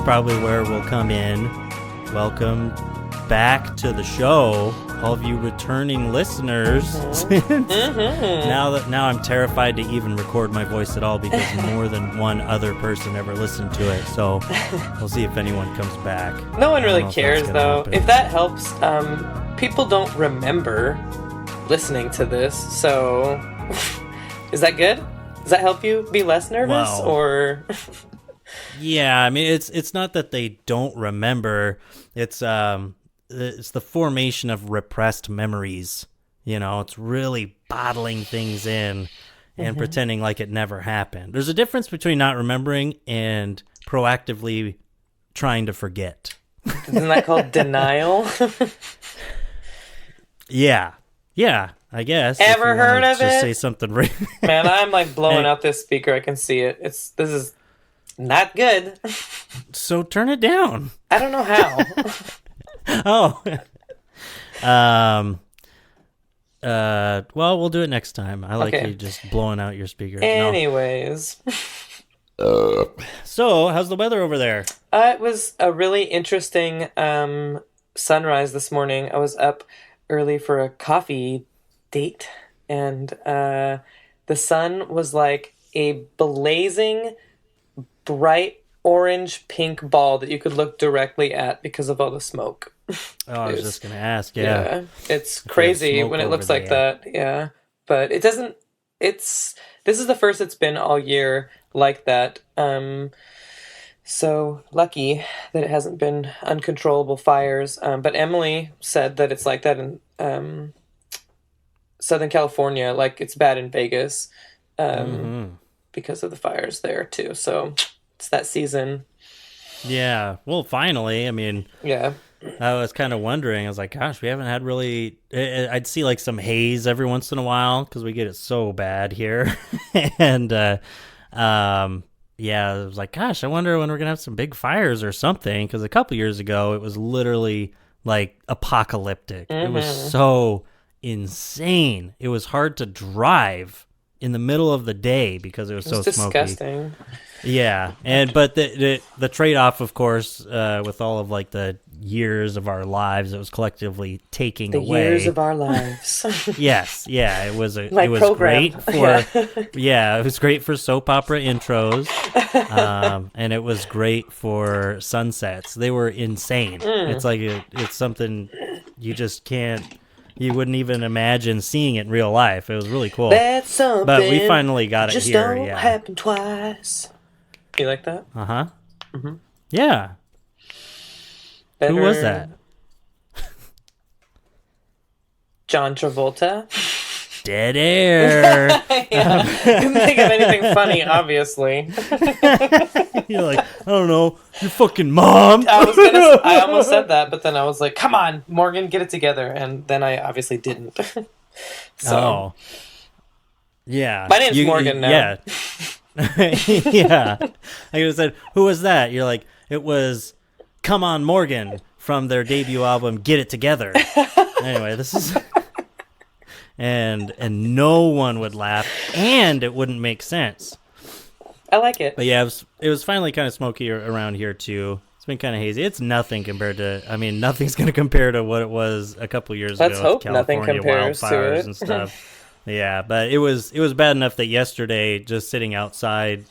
probably where we'll come in. Welcome back to the show, all of you returning listeners. Now I'm terrified to even record my voice at all because more than one other person ever listened to it. So we'll see if anyone comes back. No one really cares, though. Happen. If that helps, people don't remember listening to this. So is that good? Does that help you be less nervous, or? Yeah, I mean, it's not that they don't remember. It's the formation of repressed memories. You know, it's really bottling things in and pretending like it never happened. There's a difference between not remembering and proactively trying to forget. Isn't that called denial? Yeah, I guess. Ever heard of it? Just say something right. Man, I'm like blowing out this speaker. I can see it. This is not good. So turn it down. I don't know how. Well, we'll do it next time. I like you just blowing out your speaker. Anyways. So, how's the weather over there? It was a really interesting sunrise this morning. I was up early for a coffee date, and the sun was like a blazing, bright orange pink ball that you could look directly at because of all the smoke. I was just gonna ask. Yeah, it's crazy when it looks like that. Yeah, but it doesn't. This is the first it's been all year like that. So lucky that it hasn't been uncontrollable fires. But Emily said that it's like that in Southern California, like it's bad in Vegas because of the fires there too. So it's that season. Yeah. Well, finally, I mean, yeah. I was kind of wondering. I was like, gosh, we haven't had really. I'd see like some haze every once in a while because we get it so bad here, and yeah, I was like, gosh, I wonder when we're gonna have some big fires or something. Because a couple years ago, it was literally like apocalyptic. It was so insane. It was hard to drive in the middle of the day because it was so smoky. Disgusting. Yeah, but the trade-off, of course, with all of like the years of our lives, it was collectively taking away. The years of our lives. Yes, yeah, it was it was great for it was great for soap opera intros, and it was great for sunsets. They were insane. It's like it's something you just can't. You wouldn't even imagine seeing it in real life. It was really cool. That's something. But we finally got it just here. Don't happen twice. You like that? Uh-huh. Mm-hmm. Yeah. Better... Who was that? John Travolta. Dead air. Yeah. Couldn't think of anything funny, obviously. You're like, I don't know, your fucking mom. I almost said that, but then I was like, come on, Morgan, get it together. And then I obviously didn't. Oh. Yeah. My name's Morgan now. Yeah. Yeah. I could have said, who was that? You're like, it was Come On Morgan from their debut album, Get It Together. Anyway, this is... And no one would laugh, and it wouldn't make sense. I like it. But yeah, it was finally kind of smoky around here, too. It's been kind of hazy. It's nothing compared to... I mean, nothing's going to compare to what it was a couple years ago. Let's hope nothing compares wildfires to it. And stuff. Yeah, but it was bad enough that yesterday, just sitting outside,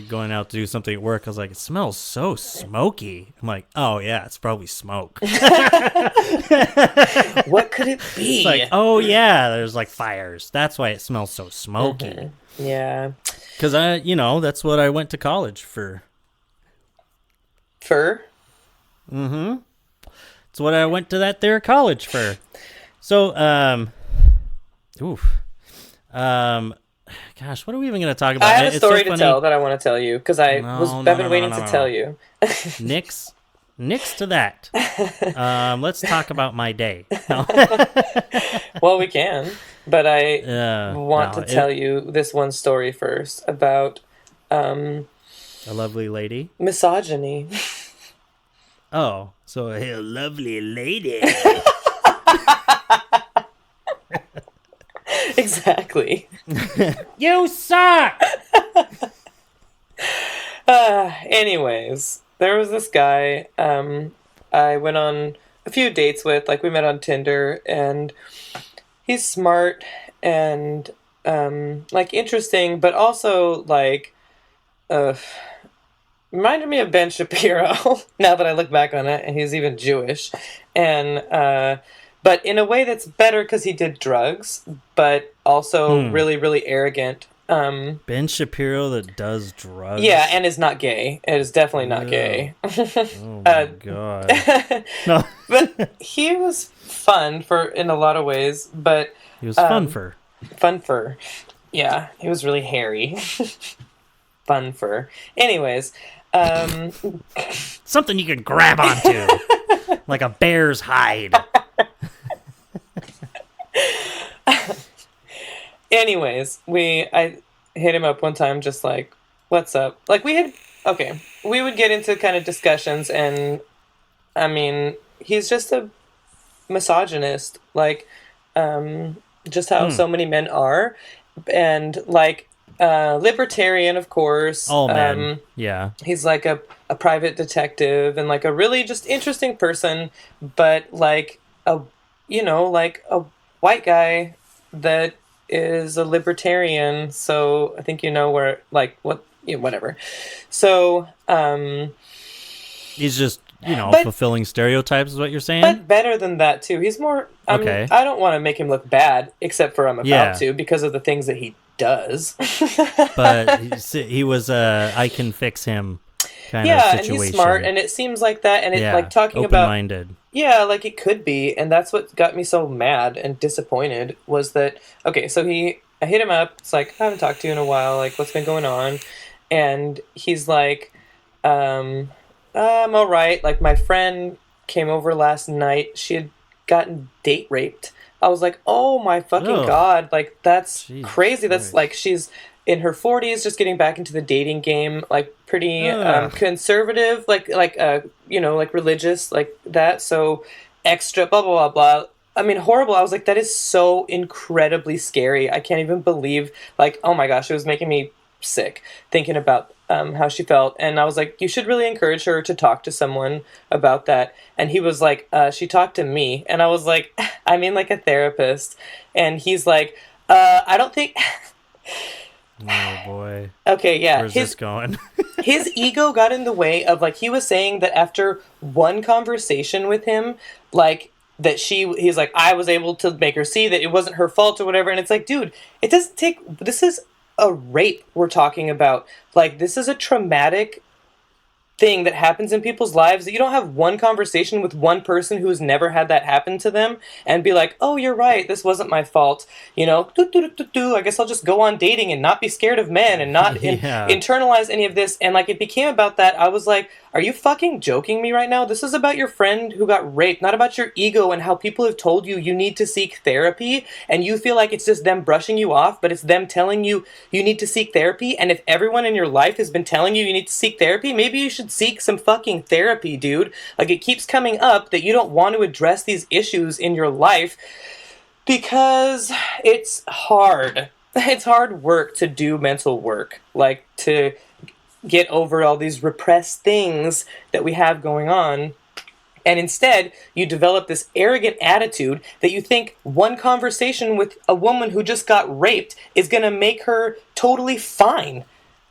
going out to do something at work, I was like, it smells so smoky. I'm like, oh yeah, it's probably smoke. What could it be? It's like, oh yeah, there's like fires. That's why it smells so smoky. Yeah. Because that's what I went to college for. For? Mm-hmm. It's what I went to that there college for. So, gosh, what are we even going to talk about? I have a story to tell that I want to tell you because I've been waiting to tell you. Nix to that. Let's talk about my day. No. Well, we can, but I want to tell you this one story first about a lovely lady. Misogyny. Oh, so a lovely lady. Exactly. You suck! Anyways, there was this guy I went on a few dates with. Like we met on Tinder, and he's smart and like interesting, but also like uh, reminded me of Ben Shapiro. Now that I look back on it, and he's even Jewish, and but in a way that's better because he did drugs, but also Hmm. really really arrogant. Ben Shapiro that does Yeah, drugs. and is not gay. It is definitely not Ew. gay. Oh my uh, god. No. but he was fun for in a lot of ways. But He was fun um, for fun fur. Yeah, he was really hairy. Fun fur. Anyways, um, something you can grab onto, like a bear's hide. anyways, I hit him up one time, just like, "What's up?" Like we had okay, we would get into kind of discussions, and I mean, he's just a misogynist, like just how Hmm. so many men are, and like libertarian, of course. All men. Yeah. He's like a private detective and like a really just interesting person, but like a like a white guy that is a libertarian. So I think you know where like what whatever. So He's just, but fulfilling stereotypes is what you're saying? but better than that too. He's more. Okay. I don't want to make him look bad, except for I'm about Yeah. to because of the things that he does. But he was a I can fix him kind of Yeah, and he's smart, situation. and it seems like that. And it like Yeah. talking Open about minded. yeah, like it could be, and that's what got me so mad and disappointed was that okay. So I hit him up. It's like I haven't talked to you in a while. Like what's been going on? And he's like, um, I'm all right. Like my friend came over last night. She had gotten date raped. I was like, oh my fucking Oh, god! Like that's Jesus crazy. That's like Christ. she's in her 40s, just getting back into the dating game. Like pretty Ugh. conservative, like religious, like that. So extra blah blah blah blah. I mean, horrible. I was like, that is so incredibly scary. I can't even believe. Like, oh my gosh, it was making me sick thinking about how she felt. And I was like, you should really encourage her to talk to someone about that. And he was like, she talked to me. And I was like, I mean, like a therapist. And he's like, I don't think. Oh boy. Okay, yeah. Where's this going? His ego got in the way of like he was saying that after one conversation with him, like that he's like I was able to make her see that it wasn't her fault or whatever. And it's like, dude, it doesn't take. This is a rape we're talking about. Like this is a traumatic thing that happens in people's lives that you don't have one conversation with one person who's never had that happen to them and be like, oh, you're right, this wasn't my fault. I guess I'll just go on dating and not be scared of men and not Yeah. internalize any of this. And like it became about that. I was like, are you fucking joking me right now? This is about your friend who got raped, not about your ego and how people have told you you need to seek therapy and you feel like it's just them brushing you off, but it's them telling you you need to seek therapy. And if everyone in your life has been telling you you need to seek therapy, maybe you should seek some fucking therapy, dude. Like it keeps coming up that you don't want to address these issues in your life because it's hard. It's hard work to do mental work, like to get over all these repressed things that we have going on. And instead, you develop this arrogant attitude that you think one conversation with a woman who just got raped is going to make her totally fine.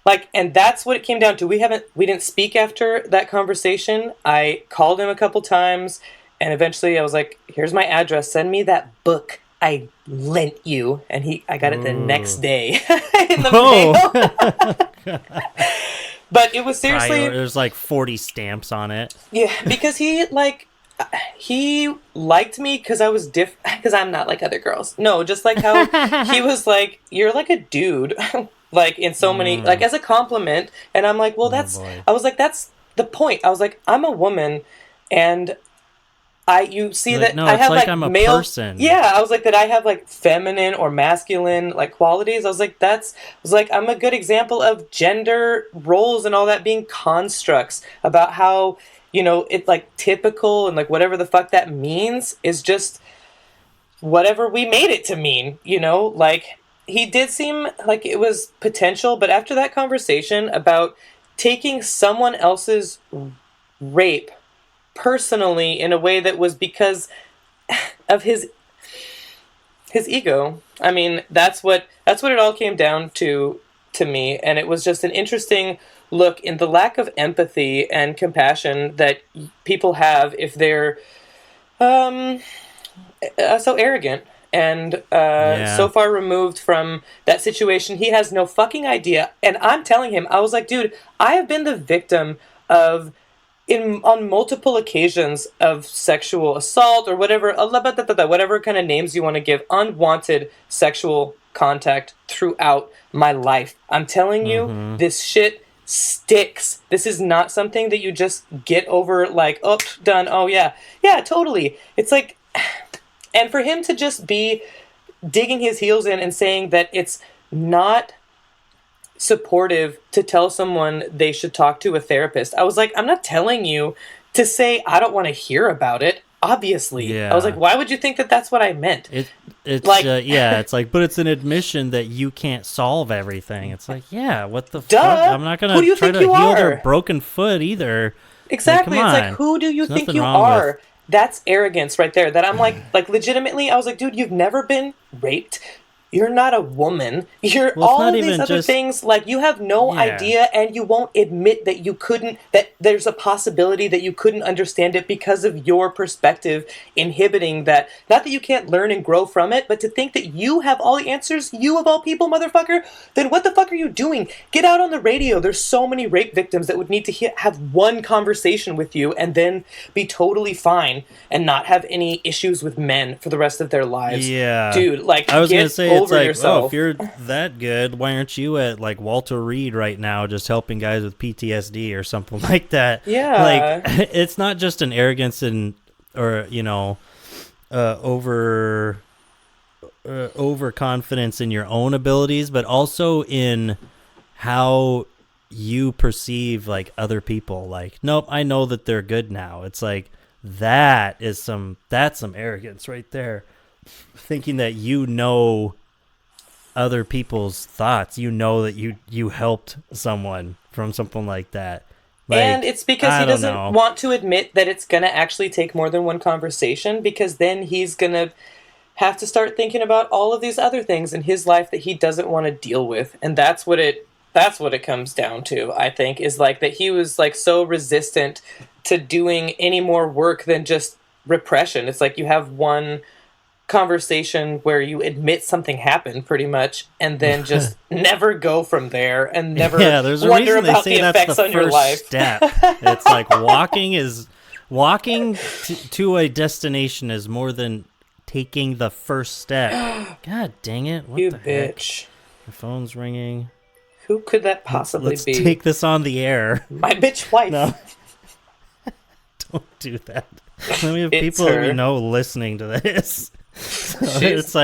Like, and that's what it came down to. We didn't speak after that conversation. I called him a couple times, and eventually I was like, here's my address. Send me that book I lent you. And I got it the next Ooh. day in the Oh. mail. But it was seriously, There's like 40 stamps on it. yeah, because he liked me because I was because I'm not like other girls. No, just like how he was like, you're like a dude, like in so many, like as a compliment. And I'm like, well, Oh boy. I was like, that's the point. I was like, I'm a woman, and you see Like, that no, I it's have like like I'm a male. person. Yeah, I was like that I have like feminine or masculine like qualities. I was like I was like I'm a good example of gender roles and all that being constructs about how it's like typical and like whatever the fuck that means is just whatever we made it to mean. Like he did seem like it was potential, but after that conversation about taking someone else's rape personally in a way that was because of his ego. I mean, that's what it all came down to me, and it was just an interesting look in the lack of empathy and compassion that people have if they're um so arrogant and Yeah. so far removed from that situation. He has no fucking idea. And I'm telling him, I was like, dude, I have been the victim of in on multiple occasions of sexual assault or whatever, whatever kind of names you want to give, unwanted sexual contact throughout my life. I'm telling you, Mm-hmm. this shit sticks. This is not something that you just get over like, oh, done. Oh yeah. Yeah, totally. It's like, and for him to just be digging his heels in and saying that it's not supportive to tell someone they should talk to a therapist. I was like, I'm not telling you to say I don't want to hear about it. Obviously. I was like, Yeah. why would you think that that's what I meant? It's Like, yeah, it's like, but it's an admission that you can't solve everything. It's like, yeah, what the fuck? duh. I'm not Who gonna do you try think to you heal their are? broken foot either. Like, come Exactly. It's like, on. who do you There's think nothing you wrong with. are? That's arrogance right there. That I'm like legitimately, I was like, dude, you've never been raped. You're not a woman. You're Well, it's all not of these even other just. things. Like, you have no Yeah. idea, and you won't admit that you couldn't, that there's a possibility that you couldn't understand it because of your perspective inhibiting that. Not that you can't learn and grow from it, but to think that you have all the answers, you of all people, motherfucker, then what the fuck are you doing? Get out on the radio. There's so many rape victims that would need to have one conversation with you and then be totally fine and not have any issues with men for the rest of their lives. Yeah. Dude, like, I was gonna get say, it's over like, oh, if yourself. you're that good, why aren't you at like Walter Reed right now, just helping guys with PTSD or something like that? Like, Yeah. it's not just an arrogance and or over overconfidence in your own abilities, but also in how you perceive like other people. Like, nope, I know that they're good now. It's like that's some arrogance right there. Thinking that you know other people's thoughts, you know that you helped someone from something like that. And Like, it's because he I don't doesn't know. want to admit that it's going to actually take more than one conversation, because then he's going to have to start thinking about all of these other things in his life that he doesn't want to deal with. And that's what it comes down to, I think, is like that he was like so resistant to doing any more work than just repression. It's like you have one conversation where you admit something happened pretty much and then just never go from there and never Yeah, there's a wonder reason they about say the that's the effects on your first life. step. It's like walking to a destination is more than taking the first step. God dang it! What You the heck? bitch. My phone's ringing. Who could that Let's possibly let's be? take this on the air. My bitch wife. No, don't do that. We have It's people that we her. know listening to this. So She's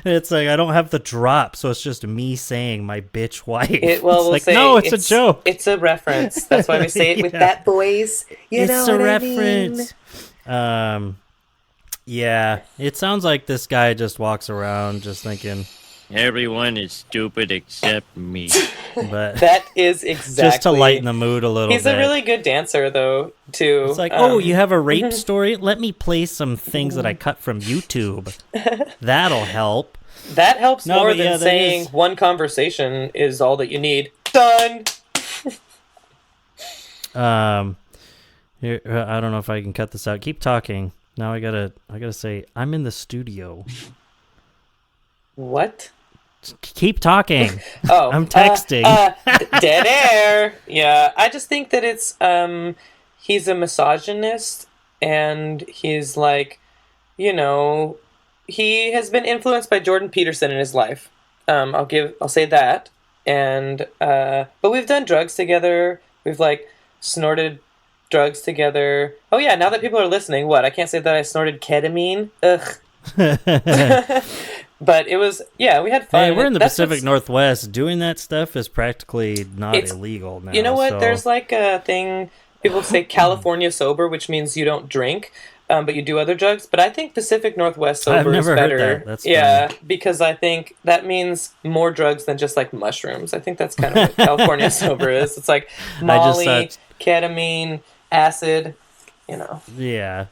it's like I don't have the drop, so it's just me saying my bitch wife. it. Well, It's we'll like, say no, it's a joke. It's a reference. That's why we say it with Yeah. that voice. You know It's a what I mean? reference. Yeah, it sounds like this guy just walks around just thinking, Everyone is stupid except me. but That is exactly. just to lighten the mood a little He's bit. a really good dancer, though. Too. It's like, oh, you have a rape story? Let me play some things that I cut from YouTube. That'll help. That helps No, more but than yeah, that saying is- one conversation is all that you need. Done. Here, I don't know if I can cut this out. Keep talking. Now I gotta say, I'm in the studio. What? Keep talking. Oh, I'm texting. Dead air. Yeah, I just think that it's he's a misogynist, and he's like, he has been influenced by Jordan Peterson in his life. I'll say that, and but we've done drugs together. We've like snorted drugs together. Oh yeah, now that people are listening, what? I can't say that I snorted ketamine. Ugh. But it was, yeah, we had fun. Hey, we're in the That's Pacific what's- Northwest. Doing that stuff is practically not It's- illegal now. You know what? so- There's like a thing, people say California sober, which means you don't drink. but you do other drugs. But I think Pacific Northwest I've sober is never heard better. that. That's yeah, because I think that means more drugs than just like mushrooms. I think that's kind of what California sober is. It's like I just Molly, ketamine, acid, Yeah, all the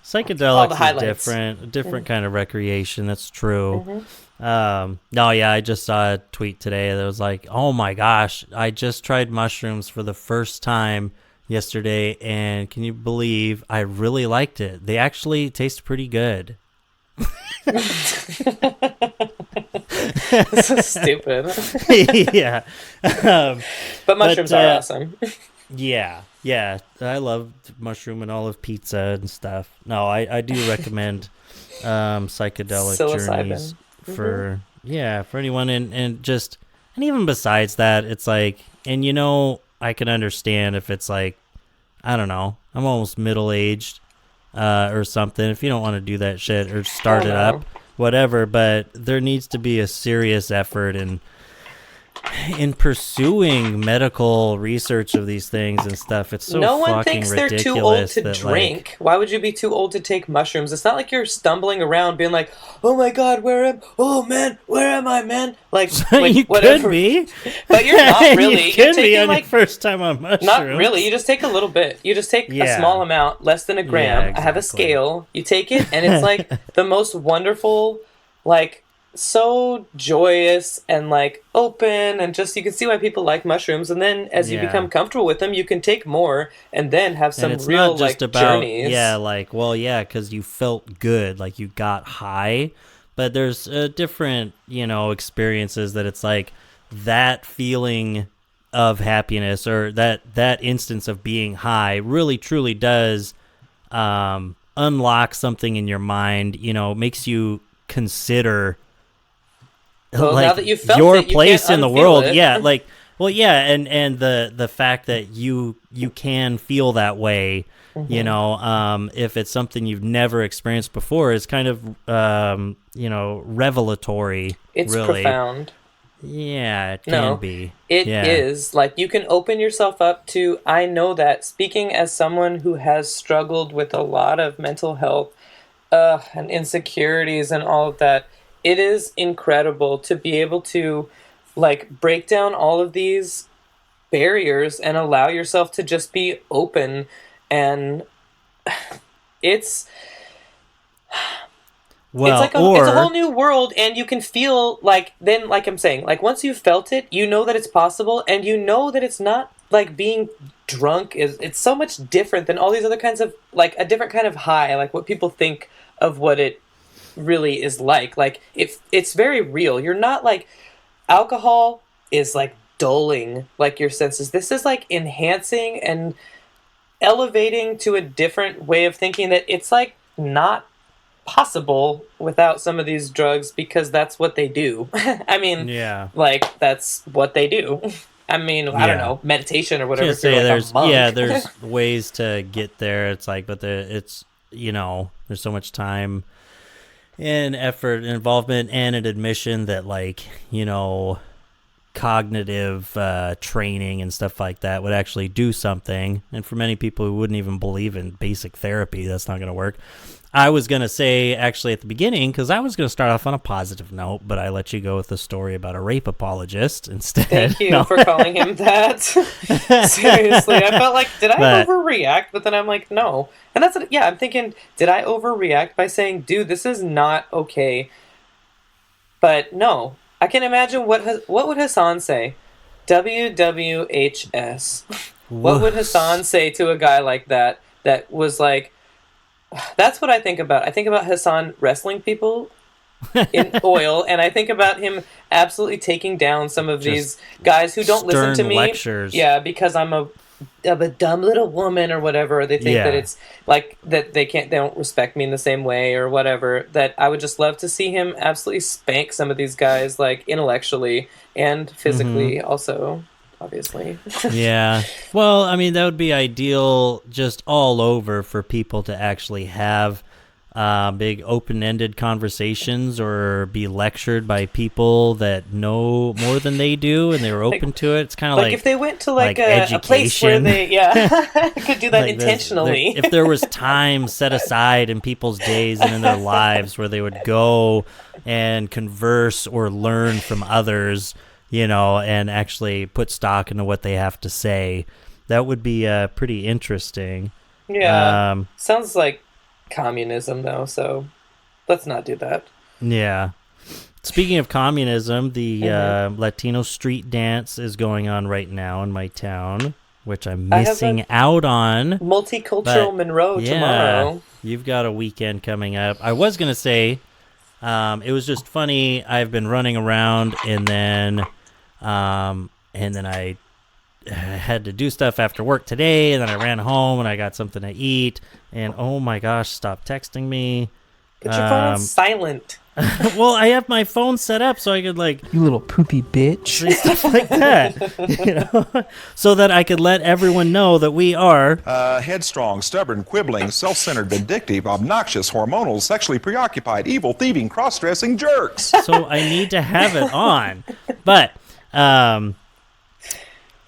psychedelics is highlights. different, a different kind of recreation. That's true. No, yeah, I just saw a tweet today that was like, "Oh my gosh, I just tried mushrooms for the first time yesterday, and can you believe I really liked it? They actually taste pretty good." This is stupid. Yeah, But mushrooms are uh, awesome. yeah, I love mushroom and olive pizza and stuff. No, I do recommend psychedelic journeys Psilocybin. for anyone, and even besides that, it's like, and I can understand if it's like, I don't know, I'm almost middle aged or something, if you don't want to do that shit or start it up, whatever, but there needs to be a serious effort in pursuing medical research of these things and stuff. It's so No one fucking thinks they're ridiculous too old to that, drink. Why would you be too old to take mushrooms? It's not like you're stumbling around being like, "Oh my god, where am? Oh man, where am I, man?" Like you whatever. could be, But you're not really. you You're could be taking on like your first time on mushrooms. not really. You just take a little bit. You just take a Yeah. small amount, less than a gram. Yeah, I have a exactly. scale. You take it, and it's like the most wonderful, like so joyous and like open, and just you can see why people like mushrooms. And then as you Yeah. become comfortable with them, you can take more, and then have some And it's real not just like about journeys. because you felt good, like you got high, but there's different experiences that it's like that feeling of happiness or that instance of being high really truly does unlock something in your mind, makes you consider Well, like now that you've felt your it, you place can't in the unfeel world. it. Yeah, like and the fact that you can feel that way, if it's something you've never experienced before, is kind of revelatory. It's really. profound. Yeah, it can No, be. it is. Yeah. Like, you can open yourself up to, I know that, speaking as someone who has struggled with a lot of mental health and insecurities and all of that, it is incredible to be able to, like, break down all of these barriers and allow yourself to just be open. And it's Well, it's a whole new world, and you can feel like, then, like I'm saying, like once you've felt it, you know that it's possible, and you know that it's not like being drunk it's so much different than all these other kinds of, like, a different kind of high, like what people think of what it really is like. Like, it's very real. You're not like, alcohol is like dulling like your senses. This is like enhancing and elevating to a different way of thinking that it's like not possible without some of these drugs, because that's what they do. I mean, yeah. like, that's what they do. I mean, I don't Yeah. know, meditation or whatever. Can't If you're say like a monk. there's ways to get there. It's like, but it's there's so much time and effort and involvement and an admission that, like, cognitive training and stuff like that would actually do something. And for many people who wouldn't even believe in basic therapy, that's not going to work. I was going to say, actually, at the beginning, because I was going to start off on a positive note, but I let you go with the story about a rape apologist instead. Thank you No. for calling him that. Seriously, I felt like, did I overreact? But then I'm like, no. And I'm thinking, did I overreact by saying, dude, this is not okay? But no, I can imagine what would Hassan say? WWHS. What would Hassan say to a guy like that was like, that's what I think about. I think about Hassan wrestling people in oil, and I think about him absolutely taking down some of these guys who don't listen to stern me. lectures. Yeah, because I'm a dumb little woman or whatever. Or they think that it's like that they don't respect me in the same way or whatever. That I would just love to see him absolutely spank some of these guys, like intellectually and physically also. Obviously. Yeah. Well, I mean, that would be ideal just all over for people to actually have big open-ended conversations or be lectured by people that know more than they do and they were open to it. It's kind of like if they went to like a place where they could do that like intentionally. If there was time set aside in people's days and in their lives where they would go and converse or learn from others, and actually put stock into what they have to say, that would be pretty interesting. Yeah. Sounds like communism, though, so let's not do that. Yeah. Speaking of communism, the Latino street dance is going on right now in my town, which I'm missing out on. Multicultural Monroe tomorrow. You've got a weekend coming up. I was going to say, it was just funny. I've been running around and then I had to do stuff after work today, and then I ran home and I got something to eat, and oh my gosh, stop texting me. Put your phone on silent. Well, I have my phone set up so I could you little poopy bitch, say stuff like that, so that I could let everyone know that we are headstrong, stubborn, quibbling, self-centered, vindictive, obnoxious, hormonal, sexually preoccupied, evil, thieving, cross-dressing jerks. So I need to have it on, but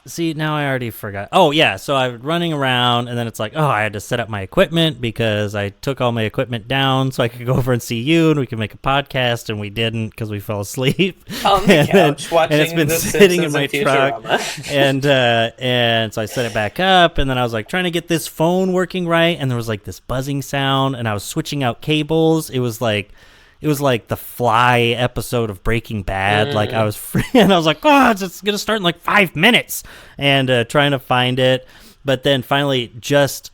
see, now I already forgot. Oh, yeah, so I was running around, and then it's like, I had to set up my equipment because I took all my equipment down so I could go over and see you, and we could make a podcast, and we didn't because we fell asleep. On the couch, watching and it's been The sitting in Simpsons my and truck. Futurama. And so I set it back up, and then I was like trying to get this phone working right, and there was like this buzzing sound, and I was switching out cables. It was like the Fly episode of Breaking Bad. Like I was free, and I was like, it's going to start in like 5 minutes, and trying to find it. But then finally just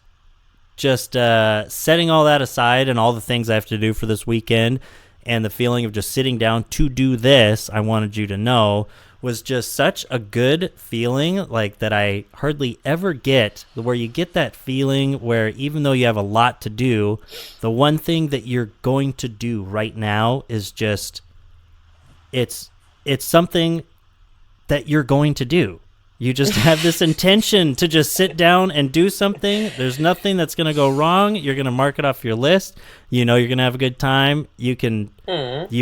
setting all that aside and all the things I have to do for this weekend, and the feeling of just sitting down to do this, I wanted you to know, was just such a good feeling, like that I hardly ever get, where you get that feeling where even though you have a lot to do, the one thing that you're going to do right now is just, it's something that you're going to do. You just have this intention to just sit down and do something. There's nothing that's going to go wrong. You're going to mark it off your list. You're going to have a good time. You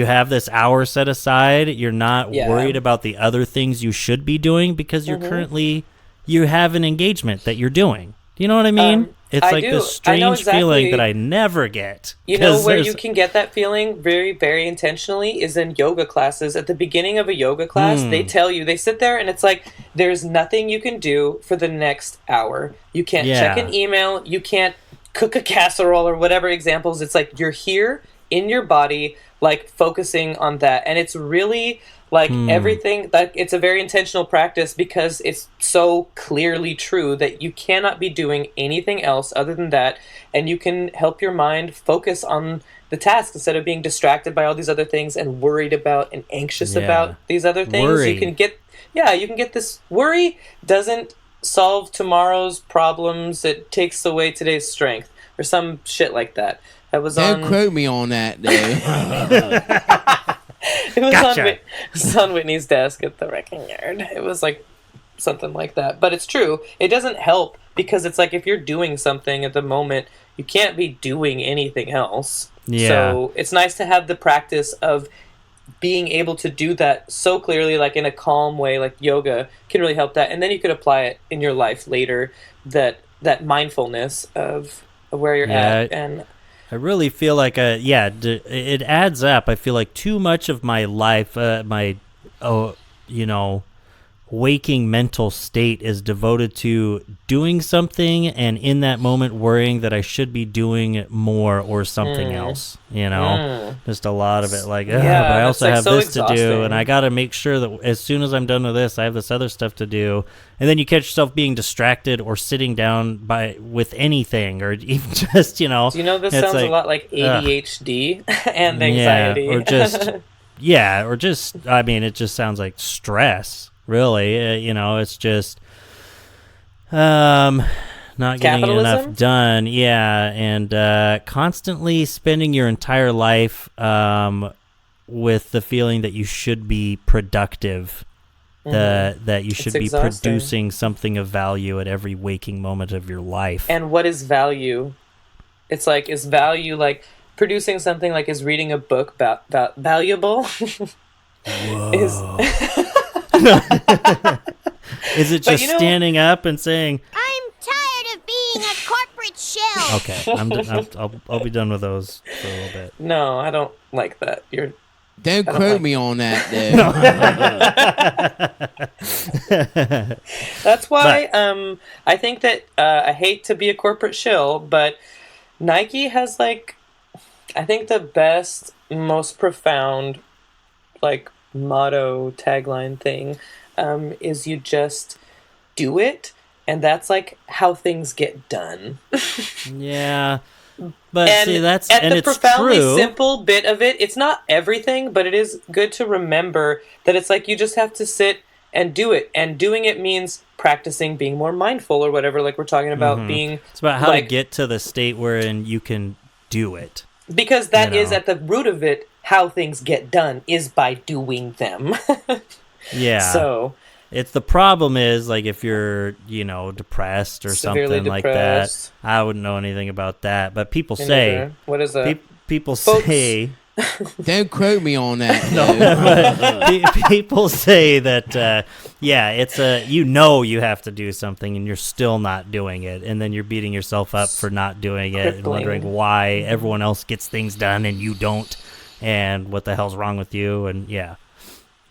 have this hour set aside. You're not worried about the other things you should be doing because you have an engagement that you're doing. Do you know what I mean? It's like this strange feeling that I never get. You know where you can get that feeling very, very intentionally is in yoga classes. At the beginning of a yoga class, they tell you, they sit there and it's like, there's nothing you can do for the next hour. You can't check an email. You can't cook a casserole or whatever examples. It's like you're here in your body, like focusing on that. And it's really like everything, that it's a very intentional practice because it's so clearly true that you cannot be doing anything else other than that. And you can help your mind focus on the task instead of being distracted by all these other things and worried about and anxious about these other things. Worry. You can get this. Worry doesn't solve tomorrow's problems. It takes away today's strength or some shit like that. That was Don't quote me on that, though. It was on Whitney's desk at the wrecking yard. It was like something like that. But it's true. It doesn't help because it's like if you're doing something at the moment, you can't be doing anything else. Yeah. So it's nice to have the practice of being able to do that so clearly, like in a calm way, like yoga can really help that. And then you could apply it in your life later, that mindfulness of where you're at. And I really feel like it adds up. I feel like too much of my life, waking mental state is devoted to doing something, and in that moment worrying that I should be doing more or something else. Just a lot of it. Like, but I also have this to do, and I got to make sure that as soon as I'm done with this, I have this other stuff to do. And then you catch yourself being distracted or sitting down with anything, or even just Do you know this sounds a lot like ADHD and anxiety? Or just I mean, it just sounds like stress. Really, it's just not getting enough done. Yeah, and constantly spending your entire life with the feeling that you should be productive, that you should be producing something of value at every waking moment of your life. And what is value? It's like, is value like producing something like is reading a book valuable? Is Is it just standing up and saying, I'm tired of being a corporate shell. okay, I'll be done with those for a little bit. no, I don't like that. Don't quote me on that, dude. That's why I think that I hate to be a corporate shill, but Nike has like I think the best, most profound like motto tagline thing is you just do it, and that's like how things get done. Yeah. But And see, that's at and the it's profoundly true. simple bit of it, it's not everything, but it is good to remember that it's like you just have to sit and do it. And doing it means practicing being more mindful or whatever, like we're talking about being. It's about how like, to get to the state wherein you can do it. because that you is know. at the root of it. How things get done is by doing them. Yeah. So It's the problem is like if you're, depressed or Severely something like depressed. that. I wouldn't know anything about that, but people me say neither. What is that? people Folks. say Don't quote me on that, dude. people say that it's you have to do something and you're still not doing it, and then you're beating yourself up for not doing it and Crippling. wondering why everyone else gets things done and you don't, and what the hell's wrong with you. And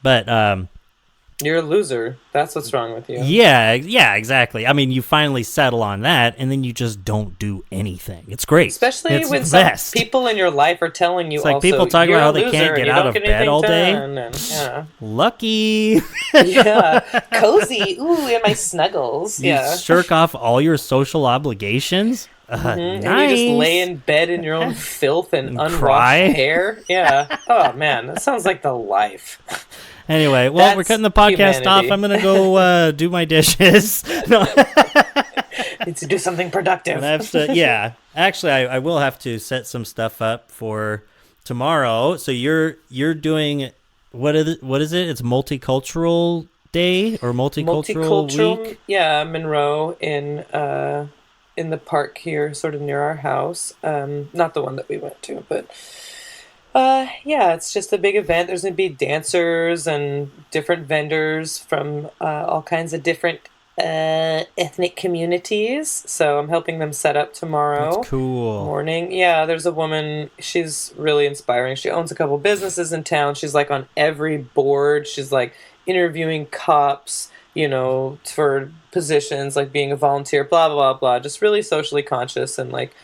but You're a loser. That's what's wrong with you. yeah, exactly. I mean, you finally settle on that, and then you just don't do anything. It's great. Especially It's when the some best. people in your life are telling you It's like also, people talking you're about how a they loser can't and get you out don't of get bed anything all day. done, and, Lucky. yeah, cozy. Ooh, in my snuggles. You Yeah. shirk off all your social obligations. And Nice. you just lay in bed in your own filth and unwashed cry. hair. Yeah. Oh man, that sounds like the life. Anyway, well, we're That's cutting the podcast humanity. off. I'm gonna go do my dishes. No, Need to do something productive. and I have to. Yeah, actually, I will have to set some stuff up for tomorrow. So you're doing what is it? It's multicultural day or multicultural week. Yeah, Monroe in the park here, sort of near our house. Not the one that we went to, but yeah, it's just a big event. There's going to be dancers and different vendors from all kinds of different ethnic communities. So I'm helping them set up tomorrow. That's cool. Morning. Yeah, there's a woman. She's really inspiring. She owns a couple businesses in town. She's like on every board. She's like interviewing cops, for positions, like being a volunteer, blah, blah, blah, blah. Just really socially conscious, and like,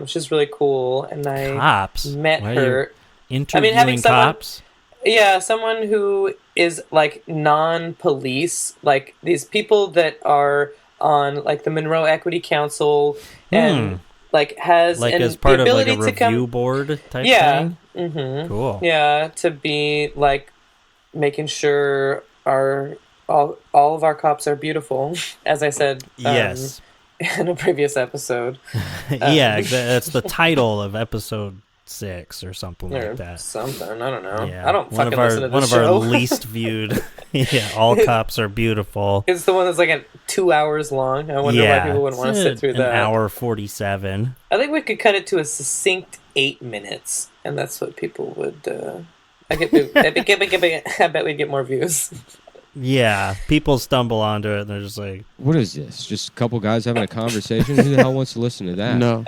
she's really cool. And I Cops. met Why are her. you interviewing having someone- cops. Yeah, someone who is like non-police, like these people that are on like the Monroe Equity Council and like has Like and as part the of like ability a to review come, board type yeah, thing. mm-hmm. Cool. Yeah, to be like making sure all of our cops are beautiful, as I said. Yes. In a previous episode. Yeah, that's the title of episode 6 or something Or like that. something. I don't know. Yeah. I don't one fucking of our listen to one this of our show. least viewed. Yeah, all cops are beautiful. It's the one that's like 2 hours long. I wonder why people would want to sit through an that. hour 47. I think we could cut it to a succinct 8 minutes, and that's what people would. I bet we'd get more views. Yeah, people stumble onto it and they're just like, What is this? Just a couple guys having a conversation? Who the hell wants to listen to that? No.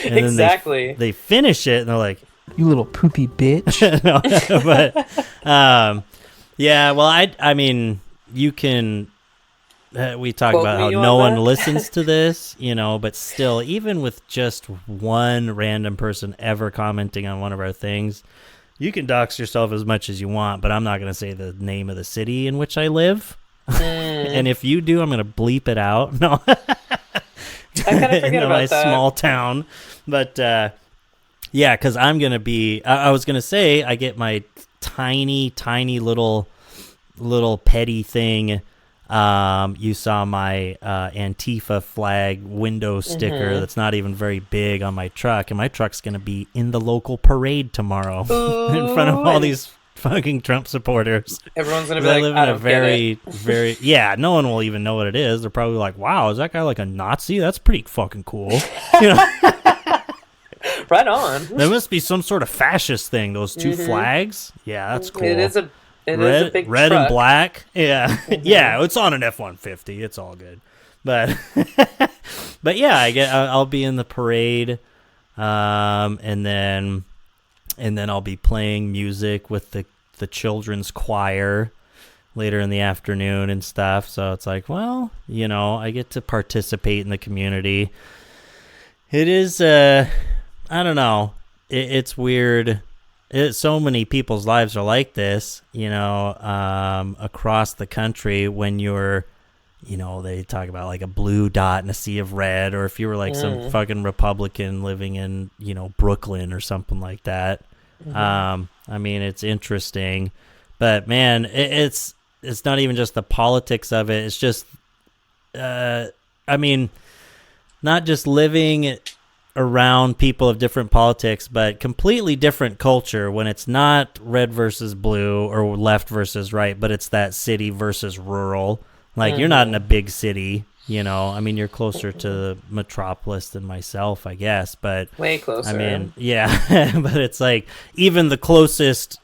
and then Exactly. they finish it and they're like, You little poopy bitch. no, but yeah, well, I mean, you can. We talk Quote about how me on no one that? listens to this, but still, even with just one random person ever commenting on one of our things, you can dox yourself as much as you want, but I'm not going to say the name of the city in which I live. And if you do, I'm going to bleep it out. No, I kind of forget in my about that. small town, but yeah, because I'm going to be. I was going to say I get my tiny little petty thing. You saw my Antifa flag window sticker that's not even very big on my truck, and my truck's going to be in the local parade tomorrow in front of all these fucking Trump supporters. Everyone's gonna be I like, live I in a don't very, very, yeah, no one will even know what it is. They're probably like, wow, is that guy like a Nazi? That's pretty fucking cool. You know? get it. Right on. There must be some sort of fascist thing. Those two flags. Yeah, that's cool. It is a red, big red truck. and black. Yeah, yeah. It's on an F-150. It's all good. But, but yeah, I'll be in the parade, and then I'll be playing music with the children's choir later in the afternoon and stuff. So it's like, well, I get to participate in the community. It is, I don't know. It's weird. So many people's lives are like this, across the country when you're, they talk about like a blue dot in a sea of red, or if you were like some fucking Republican living in, Brooklyn or something like that. I mean, it's interesting, but man, it's not even just the politics of it. It's just, I mean, not just living around people of different politics, but completely different culture when it's not red versus blue or left versus right, but it's that city versus rural. Like, you're not in a big city, I mean, you're closer to the metropolis than myself, I guess, but Way closer. I mean, yeah, but it's like even the closest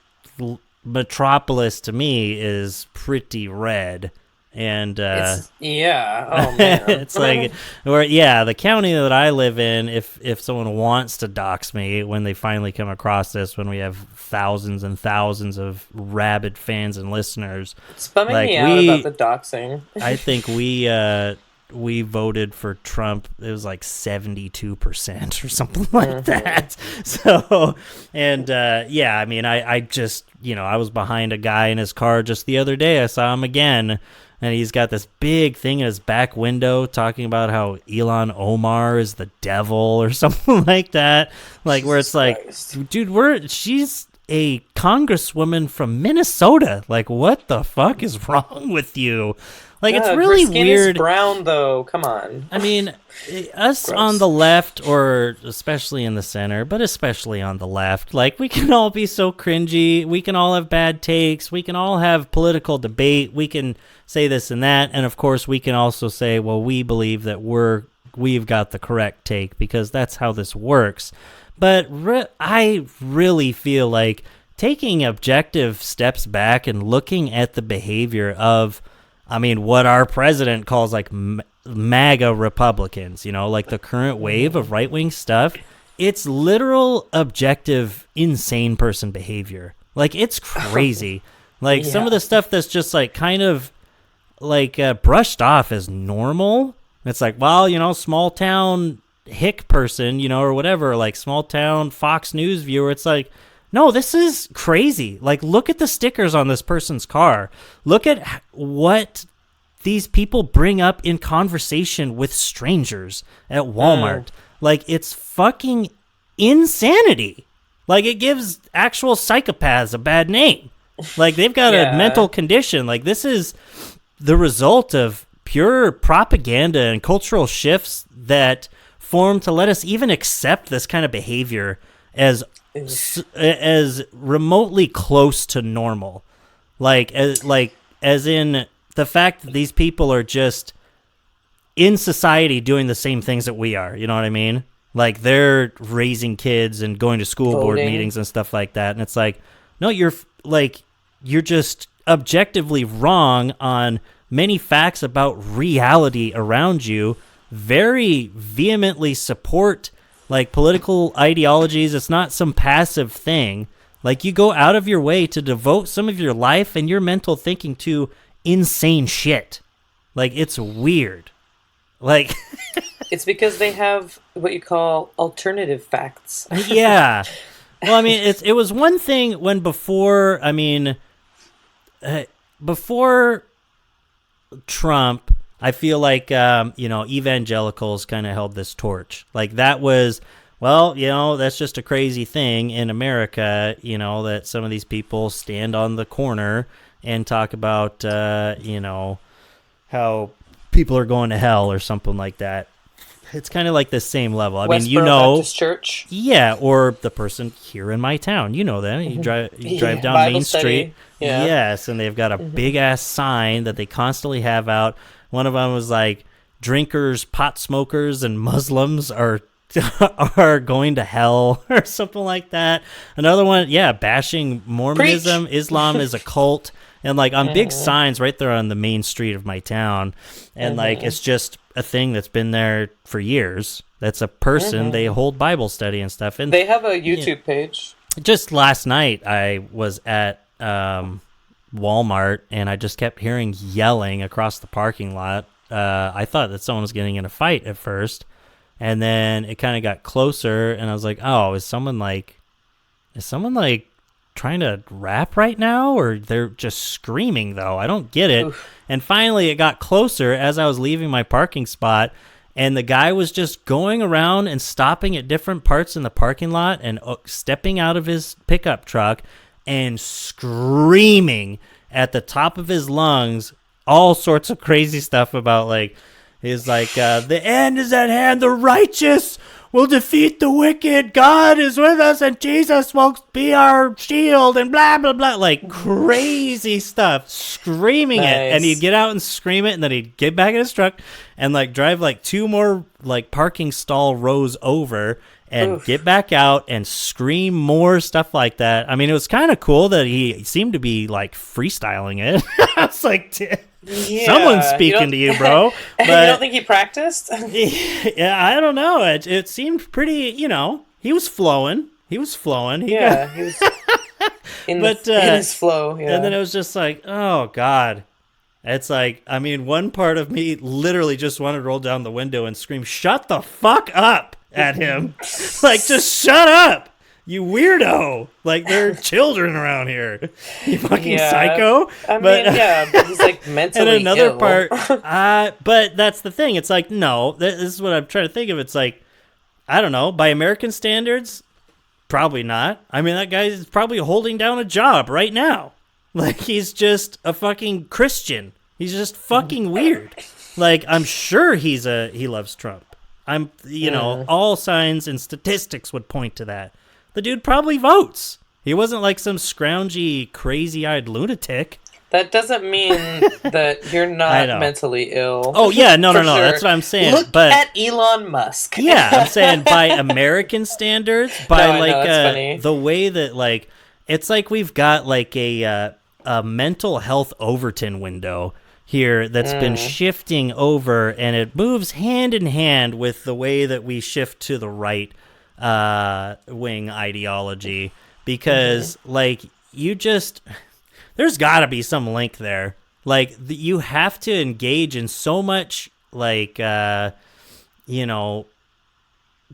metropolis to me is pretty red. And Oh man, it's like, the county that I live in, if someone wants to dox me when they finally come across this, when we have thousands and thousands of rabid fans and listeners, it's bumming me out about the doxing. I think we voted for Trump. It was like 72% or something like that. So, and I mean, I just, I was behind a guy in his car just the other day. I saw him again. And he's got this big thing in his back window talking about how Elon Omar is the devil or something like that. Like, Jesus, where it's Christ. Like, dude, she's a congresswoman from Minnesota. Like, what the fuck is wrong with you? Like, it's really her skin weird. Is brown though. Come on. I mean, us on the left, or especially in the center, but especially on the left, like, we can all be so cringy. We can all have bad takes. We can all have political debate. We can say this and that, and of course, we can also say, well, we believe that we've got the correct take because that's how this works. But I really feel like taking objective steps back and looking at the behavior of, I mean, what our president calls like MAGA Republicans, like the current wave of right-wing stuff, it's literal objective insane person behavior. Like, it's crazy. Like, some of the stuff that's just like kind of like brushed off as normal. It's like, well, small town hick person, or whatever, like small town Fox News viewer. It's like, no, this is crazy. Like, look at the stickers on this person's car. Look at what these people bring up in conversation with strangers at Walmart. Like, it's fucking insanity. Like, it gives actual psychopaths a bad name. Like, they've got a mental condition. Like, this is the result of pure propaganda and cultural shifts that form to let us even accept this kind of behavior as remotely close to normal. Like as in the fact that these people are just in society doing the same things that we are. You know what I mean? Like, they're raising kids and going to school board meetings and stuff like that. And it's like, no, you're just objectively wrong on many facts about reality around you. Very vehemently support like political ideologies. It's not some passive thing. Like, you go out of your way to devote some of your life and your mental thinking to insane shit. Like, it's weird. Like, it's because they have what you call alternative facts. Yeah. Well, I mean, it was one thing when before Trump, I feel like, evangelicals kind of held this torch. Like, that was, well, that's just a crazy thing in America, that some of these people stand on the corner and talk about, how people are going to hell or something like that. it's kind of like the same level. I mean, Westboro Baptist Church. yeah, or the person here in my town. You know them. You drive down Bible Main study. Street. Yeah. Yes, and they've got a big ass sign that they constantly have out. One of them was like, drinkers, pot smokers, and Muslims are going to hell, or something like that. Another one, bashing Mormonism. Islam is a cult. And like on big signs right there on the main street of my town. And like it's just a thing that's been there for years. That's a person. They hold Bible study and stuff. And they have a YouTube page. Just last night I was at Walmart and I just kept hearing yelling across the parking lot. I thought that someone was getting in a fight at first. And then it kind of got closer and I was like, oh, is someone like trying to rap right now, or they're just screaming though? I don't get it. Oof. And finally it got closer as I was leaving my parking spot, and the guy was just going around and stopping at different parts in the parking lot and stepping out of his pickup truck and screaming at the top of his lungs all sorts of crazy stuff about like the end is at hand, the righteous will defeat the wicked, God is with us, and Jesus will be our shield, and blah, blah, blah. Like crazy stuff, screaming it. And he'd get out and scream it, and then he'd get back in his truck and like drive like 2 more like parking stall rows over and get back out and scream more stuff like that. I mean, it was kind of cool that he seemed to be like freestyling it. I was like, someone's speaking to you, bro. But, you don't think he practiced? Yeah, I don't know. It seemed pretty, he was flowing. He was he was in his flow. Yeah. And then it was just like, oh, God. It's like, I mean, one part of me literally just wanted to roll down the window and scream, shut the fuck up at him. Like, just shut up. You weirdo. Like, there are children around here. You fucking psycho. I mean, he's like mentally and another ill. part, but that's the thing. It's like, no, this is what I'm trying to think of. It's like, I don't know, by American standards, probably not. I mean, that guy is probably holding down a job right now. Like, he's just a fucking Christian. He's just fucking weird. Like, I'm sure he loves Trump. All signs and statistics would point to that. The dude probably votes. He wasn't like some scroungy, crazy-eyed lunatic. That doesn't mean that you're not mentally ill. Oh, yeah, no. Sure. That's what I'm saying. Look at Elon Musk. Yeah, I'm saying by American standards, by the way that, like, it's like we've got, like, a mental health Overton window here that's been shifting over, and it moves hand in hand with the way that we shift to the right wing ideology, because like there's got to be some link there. Like you have to engage in so much like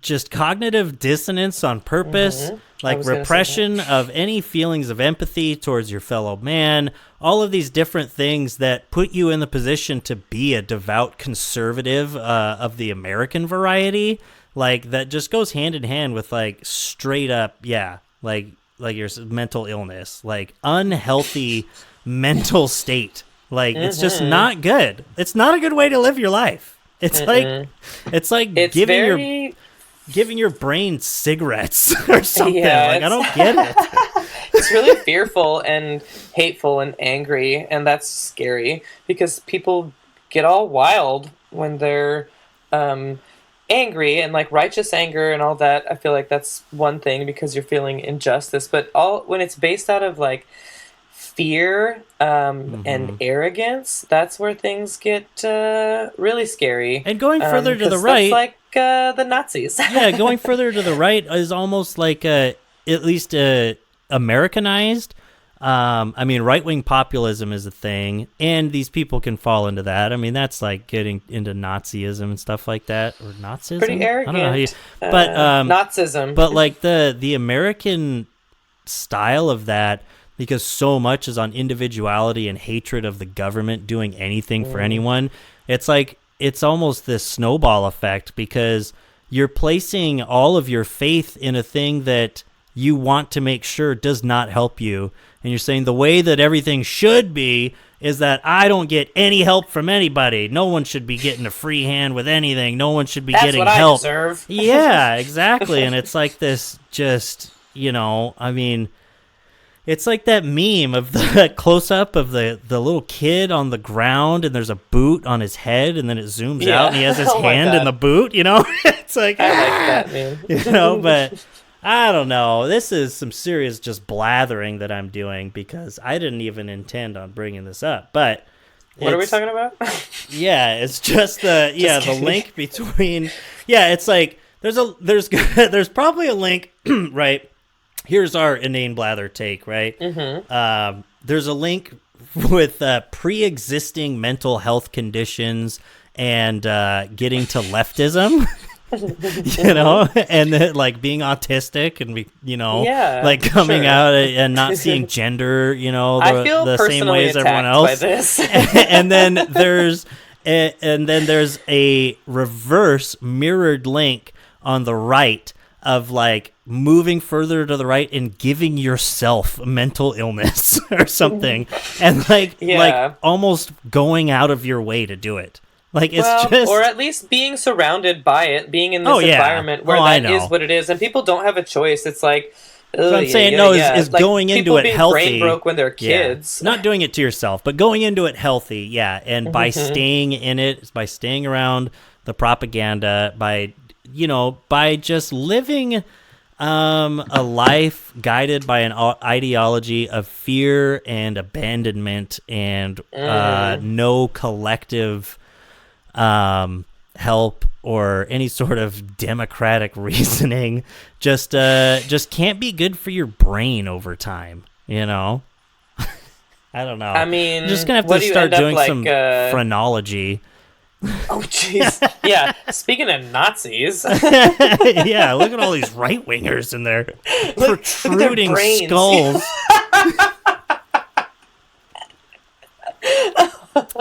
just cognitive dissonance on purpose, like repression of any feelings of empathy towards your fellow man, all of these different things that put you in the position to be a devout conservative of the American variety. Like that just goes hand in hand with like straight up, like your mental illness, like unhealthy mental state. Like it's just not good. It's not a good way to live your life. It's like giving your brain cigarettes or something. Like I don't get it. It's really fearful and hateful and angry, and that's scary because people get all wild when they're angry, and like righteous anger and all that. I feel like that's one thing because you're feeling injustice, but when it's based out of like fear and arrogance, that's where things get really scary. And going further to the right, like the Nazis. Yeah, going further to the right is almost like at least Americanized. I mean, right-wing populism is a thing, and these people can fall into that. I mean, that's like getting into Nazism and stuff like that, or Nazism. Pretty arrogant. I don't know how Nazism. But like the American style of that, because so much is on individuality and hatred of the government doing anything for anyone. It's like it's almost this snowball effect because you're placing all of your faith in a thing that you want to make sure does not help you. And you're saying the way that everything should be is that I don't get any help from anybody. No one should be getting a free hand with anything. No one should be That's getting what help. I deserve. Yeah, exactly. And it's like this just, I mean, it's like that meme of the close-up of the little kid on the ground, and there's a boot on his head, and then it zooms out, and he has his Oh my hand God. in the boot, It's like, I like that, man. but I don't know. This is some serious just blathering that I'm doing because I didn't even intend on bringing this up. But What are we talking about? yeah, it's just the kidding. link between it's like there's probably a link, right? Here's our Inane Blather take, right? Mm-hmm. There's a link with pre-existing mental health conditions and getting to leftism. And then, like being autistic and like coming out and not seeing gender, I feel the same way as everyone attacked by else. this. and then there's a reverse mirrored link on the right of like moving further to the right and giving yourself mental illness or something, and like almost going out of your way to do it. Like it's or at least being surrounded by it, being in this environment where that is what it is, and people don't have a choice. It's like what I'm saying is like going into it being healthy. Brain broke when they're kids, not doing it to yourself, but going into it healthy, and by staying in it, by staying around the propaganda, by just living a life guided by an ideology of fear and abandonment and no collective help or any sort of democratic reasoning just can't be good for your brain over time, I don't know. I mean, you're just gonna have to start doing some phrenology. Oh jeez. Yeah, speaking of Nazis. Yeah, look at all these right wingers in there protruding skulls.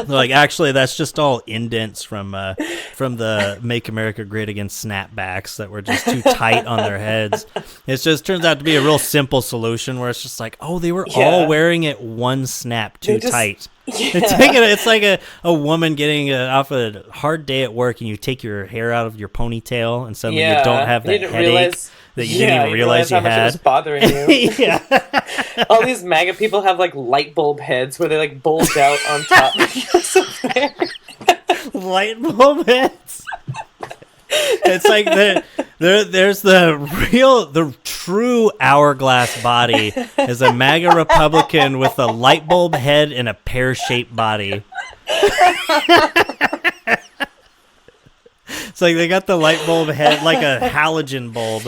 Like, actually, that's just all indents from the Make America Great Again snapbacks that were just too tight on their heads. It just turns out to be a real simple solution where it's just like, oh, they were all wearing it one snap too tight. Yeah. It's like a woman getting off a hard day at work, and you take your hair out of your ponytail, and suddenly you don't have that headache that you didn't even realize you how much had. it was bothering you. Yeah. All these MAGA people have like light bulb heads where they like bulge out on top. Light bulb heads. It's like there's the true hourglass body is a MAGA Republican with a light bulb head and a pear-shaped body. It's like they got the light bulb head like a halogen bulb,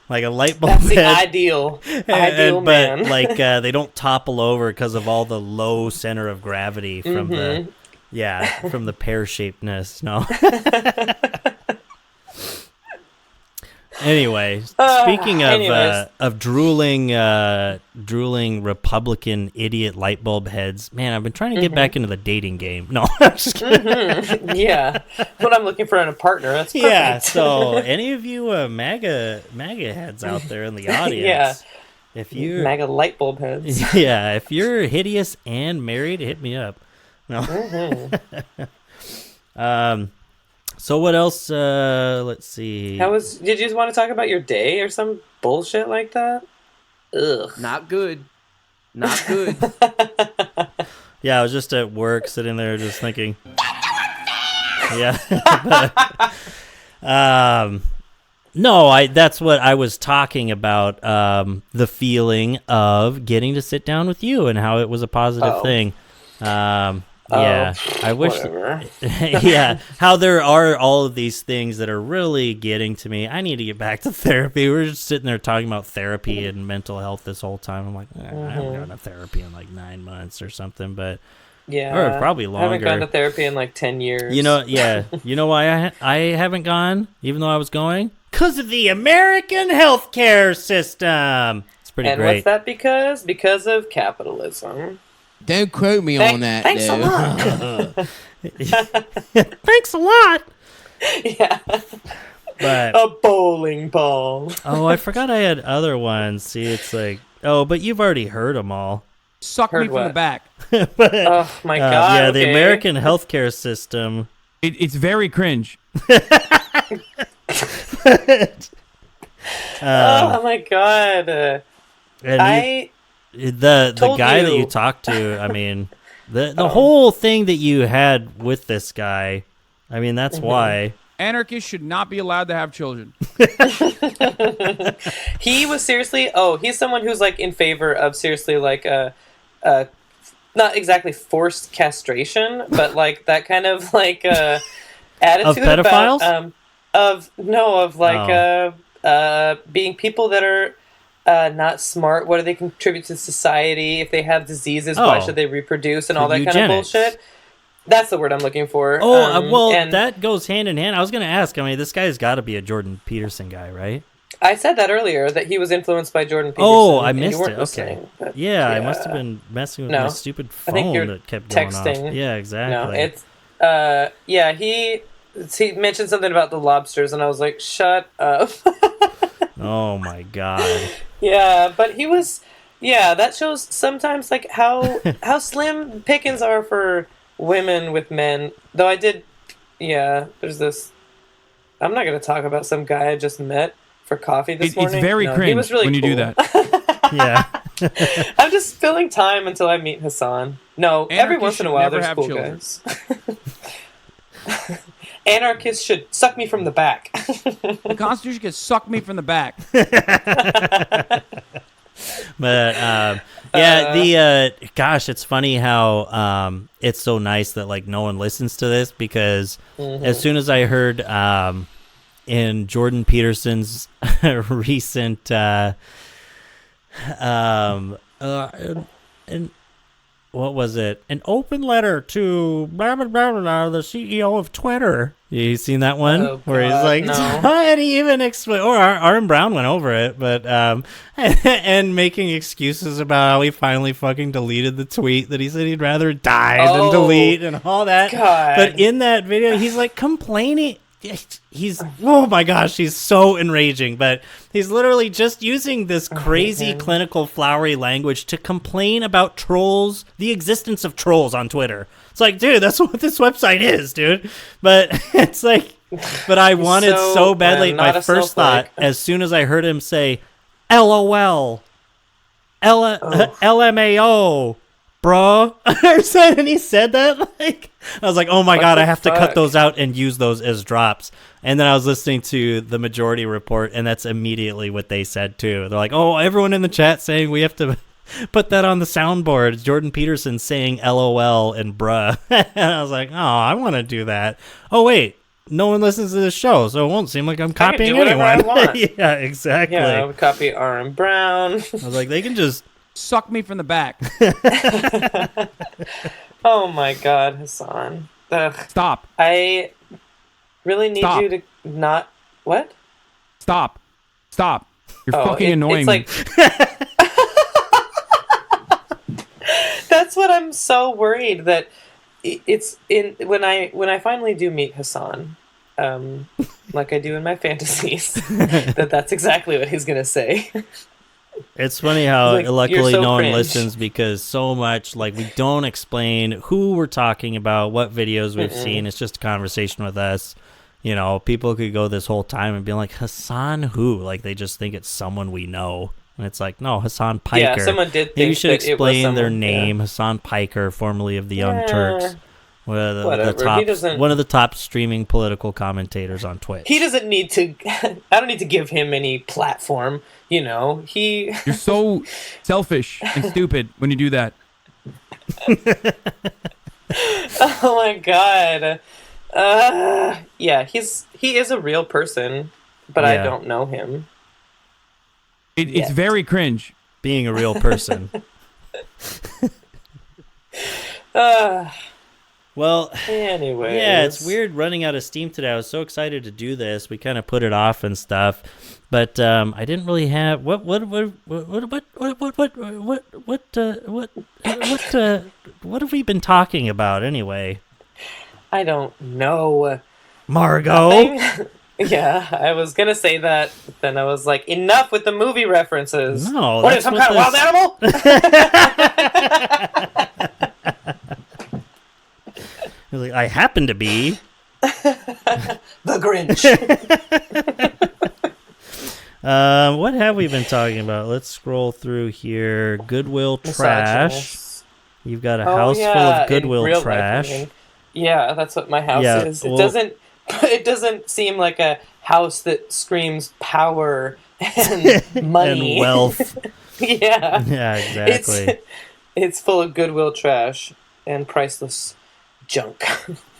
like a light bulb That's head. the ideal man. But like they don't topple over because of all the low center of gravity from from the pear-shapedness. No. Anyway, speaking of drooling Republican idiot light bulb heads, man, I've been trying to get back into the dating game. No, I'm just kidding. Yeah, what I'm looking for in a partner. That's perfect. Yeah. So, any of you MAGA heads out there in the audience, if you MAGA light bulb heads, if you're hideous and married, hit me up. No. So what else? Let's see. Did you want to talk about your day or some bullshit like that? Ugh. Not good. Not good. Yeah, I was just at work sitting there just thinking. Yeah. No, that's what I was talking about, the feeling of getting to sit down with you and how it was a positive thing. Yeah, I wish. Yeah, how there are all of these things that are really getting to me. I need to get back to therapy. We're just sitting there talking about therapy and mental health this whole time. I'm like, I haven't gone to therapy in like 9 months or something, but or probably longer. I haven't gone to therapy in like 10 years. You know why I haven't gone, even though I was going? Because of the American healthcare system. It's pretty great. And what's that because? Because of capitalism. Don't quote me on that. Thanks a lot. Thanks a lot. Yeah. But A bowling ball. oh, I forgot I had other ones. See, it's like, oh, but you've already heard them all. Suck Heard me from the what? back. Oh my god. Yeah, the okay. American healthcare system. It's very cringe. Oh my god. And I the told guy that you. you talked to, I mean, the whole thing that you had with this guy, I mean, that's why. Anarchists should not be allowed to have children. he was seriously. Oh, he's someone who's like in favor of seriously like not exactly forced castration, but like that kind of like attitude Of pedophiles? Being people that are not smart. What do they contribute to society? If they have diseases, why Oh. should they reproduce and For all that kind of eugenics. bullshit? That's the word I'm looking for. And that goes hand in hand. I was going to ask, I mean, this guy's got to be a Jordan Peterson guy, right? I said that earlier that he was influenced by Jordan Peterson. Oh, I and you missed weren't it. Okay. listening, but Yeah, I must have been messing with No. my stupid I think phone you're that kept going texting. off. Yeah, exactly. No, it's he mentioned something about the lobsters, and I was like, shut up. Oh my god. Yeah, but he was. Yeah, that shows sometimes like how slim pickings are for women with men. Though I did. Yeah, there's this. I'm not gonna talk about some guy I just met for coffee this morning. It's very No, cringe he was really when you do cool. that. Yeah. I'm just filling time until I meet Hassan. No, every Anarchists once in a should while never there's have cool children. guys. Anarchists should suck me from the back. The Constitution could suck me from the back. But gosh, it's funny how it's so nice that like no one listens to this because as soon as I heard in Jordan Peterson's recent and what was it? An open letter to blah, blah, blah, blah, the CEO of Twitter. You seen that one? Oh, where he's God, like, no. and he even explain, or Aaron Brown went over it, but and making excuses about how he finally fucking deleted the tweet that he said he'd rather die than Oh, delete and all that. God. But in that video, he's like complaining. He's oh my gosh, he's so enraging, but he's literally just using this crazy clinical flowery language to complain about trolls, the existence of trolls on Twitter. It's like, dude, that's what this website is, dude. But it's like, but I wanted so badly. not My a first thought, snowflake. as soon as I heard him say, LOL, LMAO, bro, and he said that, like, I was like, oh my god, the I have to fuck? cut those out and use those as drops. And then I was listening to the Majority Report, and that's immediately what they said too. They're like, oh, everyone in the chat saying we have to put that on the soundboard. Jordan Peterson saying LOL and bruh. And I was like, oh, I want to do that. Oh wait, no one listens to this show, so it won't seem like I'm I can copying do whatever anyone. I want. Yeah, exactly. Yeah, I would copy Aaron Brown. I was like, they can just Suck me from the back. Oh my god, Hassan. Ugh. Stop. I really need Stop. you to not. What? Stop. Stop. You're Oh, fucking annoying it's me. like that's what I'm so worried that it's in when I finally do meet Hassan, like I do in my fantasies, that's exactly what he's gonna say. It's funny how Like, luckily you're so no one cringe. listens because so much like we don't explain who we're talking about, what videos we've seen. It's just a conversation with us. You know, people could go this whole time and be like, Hassan who? Like they just think it's someone we know. And it's like, no, Hassan Piker. Yeah, someone did Maybe you think should that it was explain their someone, yeah. name, Hassan Piker, formerly of the Young Turks. One of the Whatever, he top, doesn't- one of the top streaming political commentators on Twitch. He doesn't need to. I don't need to give him any platform. You know, he. You're so selfish and stupid when you do that. Oh my god. Yeah, he is a real person, but I Yeah. don't know him. It's Yet. very cringe. Being a real person. Well, Anyway. yeah, it's weird running out of steam today. I was so excited to do this. We kind of put it off and stuff, but I didn't really have what have we been talking about anyway? I don't know. Margot, Nothing. Yeah, I was gonna say that, but then I was like, enough with the movie references. No, what that's is some what kind of wild animal? He's like, I happen to be. The Grinch. What have we been talking about? Let's scroll through here. Goodwill trash. Misogynist. You've got a house full of in Goodwill real life, trash. I mean. Yeah, that's what my house Yeah, is. well- It doesn't seem like a house that screams power and money And wealth. Yeah. Yeah, exactly. It's full of Goodwill trash and priceless junk.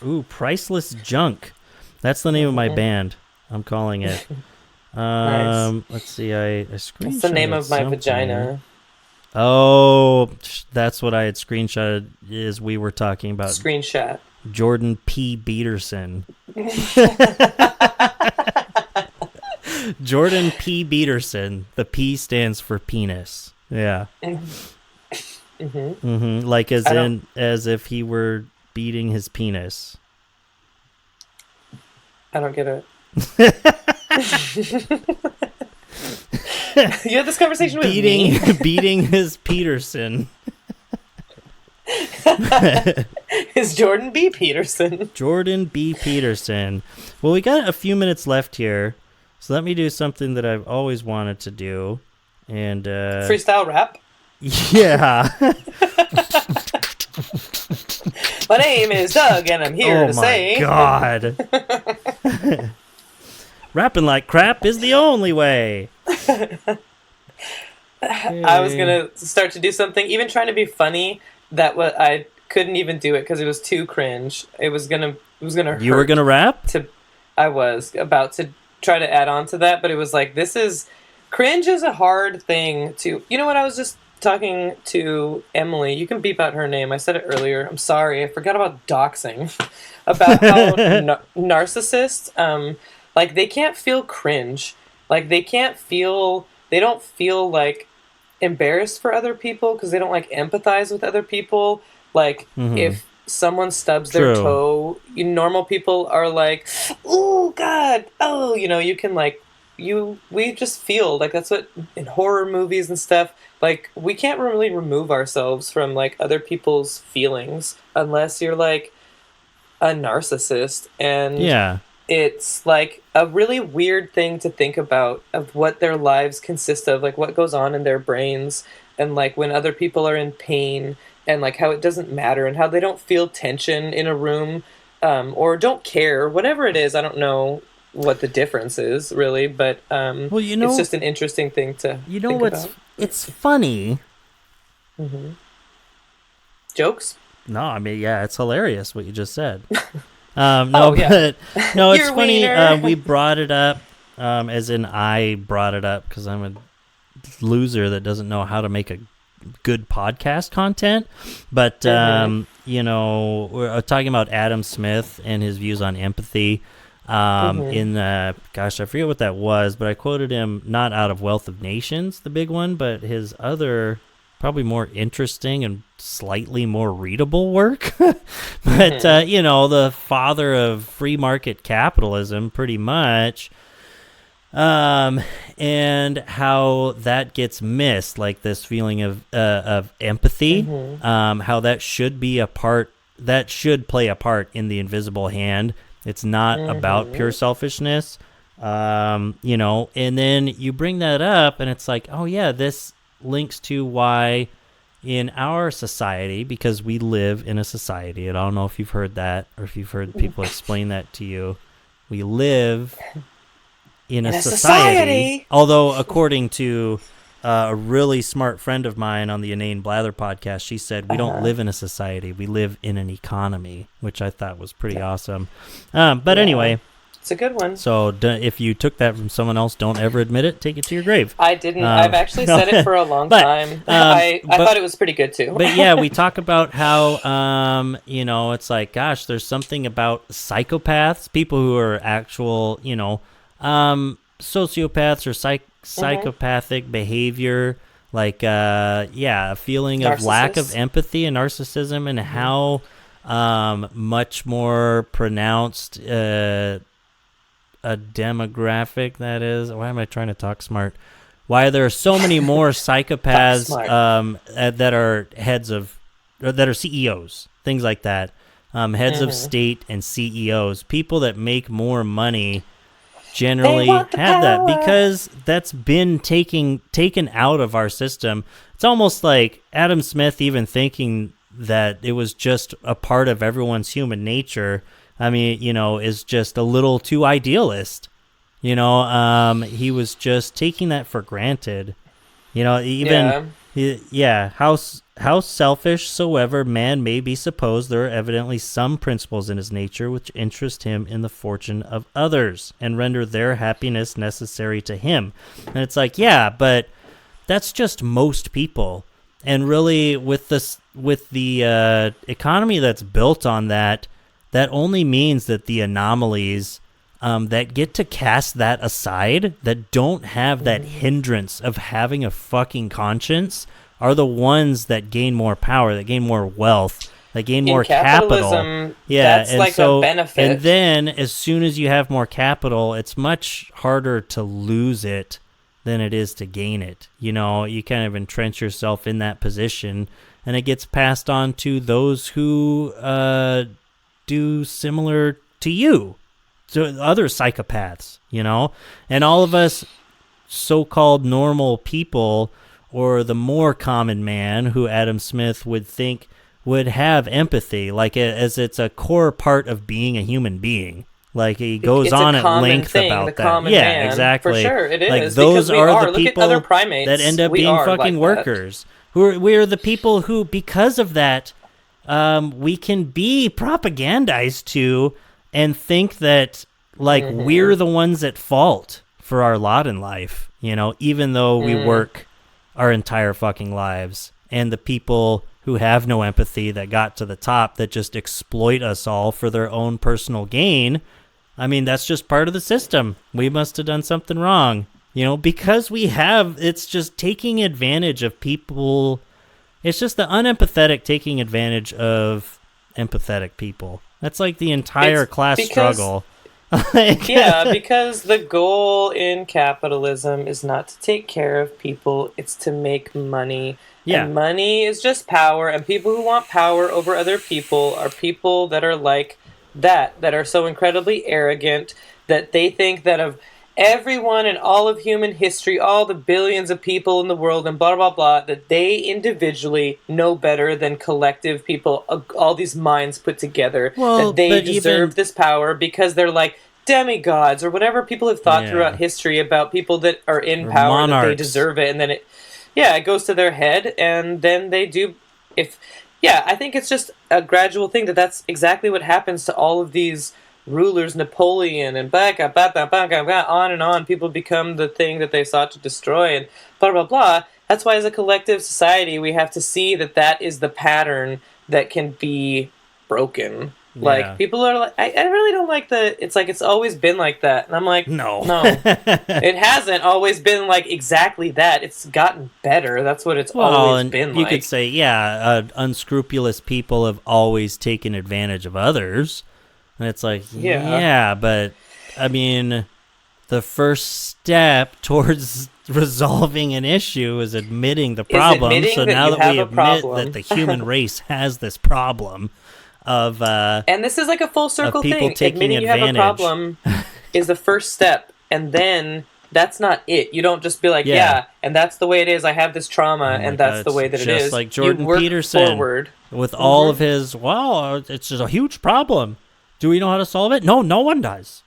Ooh, priceless junk. That's the name of my band. I'm calling it. Nice. Let's see. I screenshotted It's the name of my something. vagina. Oh, that's what I had screenshotted. Is we were talking about Screenshot. Jordan P. Peterson. Jordan P. Peterson. The P stands for penis. Yeah. Like as if he were beating his penis. I don't get it. You had this conversation with me. Beating his Peterson. Is Jordan B. Peterson. Jordan B. Peterson. Well, we got a few minutes left here, so let me do something that I've always wanted to do. And Freestyle rap. yeah. My name is Doug, and I'm here Oh to my say. God. Rapping like crap is the only way. I was gonna start to do something, even trying to be funny. I couldn't even do it because it was too cringe. It was gonna hurt. You were gonna rap? I was about to try to add on to that, but it was like, cringe is a hard thing to. You know what? I was just talking to Emily. You can beep out her name. I said it earlier. I'm sorry. I forgot about doxing. About how narcissists, like, they can't feel cringe. Like, they don't feel like embarrassed for other people because they don't like empathize with other people. Like, if someone stubs their toe, normal people are like, oh God, oh, you can like, we just feel like that's what in horror movies and stuff, like, we can't really remove ourselves from like other people's feelings unless you're like a narcissist. And Yeah. it's like a really weird thing to think about of what their lives consist of, like what goes on in their brains, and like when other people are in pain, and like how it doesn't matter, and how they don't feel tension in a room, or don't care, whatever it is. I don't know what the difference is really, but well, it's just an interesting thing to think about. It's funny. Jokes? No, I mean, yeah, it's hilarious what you just said. It's You're funny. wiener. We brought it up, as in I brought it up because I'm a loser that doesn't know how to make a good podcast content. But we're talking about Adam Smith and his views on empathy. In the I forget what that was, but I quoted him not out of Wealth of Nations, the big one, but his other, probably more interesting and slightly more readable work. But the father of free market capitalism, pretty much, and how that gets missed, like this feeling of empathy, how that should play a part in the invisible hand. It's not about pure selfishness, and then you bring that up and it's like, oh yeah, this links to why in our society, because we live in a society, and I don't know if you've heard that or if you've heard people explain that to you, we live in a society. Although according to a really smart friend of mine on the Inane Blather podcast, she said we don't live in a society, we live in an economy, which I thought was pretty awesome. But anyway, it's a good one. So if you took that from someone else, don't ever admit it. Take it to your grave. I didn't. I've actually said it for a long time. I thought it was pretty good too. But yeah, we talk about how it's like, gosh, there's something about psychopaths, people who are actual, sociopaths or psychopathic behavior, like a feeling of lack of empathy and narcissism, and how much more pronounced a demographic that is. Why am I trying to talk smart? Why there are so many more psychopaths that are that are CEOs, things like that, heads of state and CEOs, people that make more money generally have that because that's been taken out of our system. It's almost like Adam Smith even thinking that it was just a part of everyone's human nature. I mean, is just a little too idealist. He was just taking that for granted. How selfish soever man may be supposed, there are evidently some principles in his nature which interest him in the fortune of others and render their happiness necessary to him. And it's like, yeah, but that's just most people. And really, with the economy that's built on that only means that the anomalies that get to cast that aside, that don't have that hindrance of having a fucking conscience, are the ones that gain more power, that gain more wealth, that gain more capital. Yeah, that's like a benefit. And then, as soon as you have more capital, it's much harder to lose it than it is to gain it. You kind of entrench yourself in that position, and it gets passed on to those who do similar to you, to other psychopaths, and all of us so-called normal people, or the more common man who Adam Smith would think would have empathy, like as it's a core part of being a human being. Like he goes on at length about that. Yeah, man. Exactly. For sure, it is. Like those are the people other primates, that end up being fucking workers. We are the people who, because of that, we can be propagandized to and think that we're the ones at fault for our lot in life, even though we work our entire fucking lives. And the people who have no empathy that got to the top, that just exploit us all for their own personal gain, I mean, that's just part of the system. We must have done something wrong, because it's just taking advantage of people. It's just the unempathetic taking advantage of empathetic people. That's like the entire class struggle. Yeah, because the goal in capitalism is not to take care of people, it's to make money. Yeah. And money is just power, and people who want power over other people are people that are like that are so incredibly arrogant that they think that of everyone in all of human history, all the billions of people in the world and blah, blah, blah, that they individually know better than collective people, all these minds put together, that they deserve this power because they're like demigods or whatever people have thought throughout history about people that are in power, monarchs, that they deserve it. And then it goes to their head, and then they do. I think it's just a gradual thing that's exactly what happens to all of these rulers, Napoleon and on and on. People become the thing that they sought to destroy, and blah, blah, blah. That's why as a collective society, we have to see that is the pattern that can be broken. Like, people are like, I really don't like it's like, it's always been like that. And I'm like, no. It hasn't always been like exactly that. It's gotten better. That's what it's always been like. You could say, unscrupulous people have always taken advantage of others. And it's like, but I mean, the first step towards resolving an issue is admitting the problem. So now that we admit that the human race has this problem of and this is like a full circle thing. Admitting you have a problem is the first step, and then that's not it. You don't just be like, and that's the way it is. I have this trauma, and that's the way that it is. Just like Jordan Peterson with all of his, it's just a huge problem. Do we know how to solve it? No, no one does.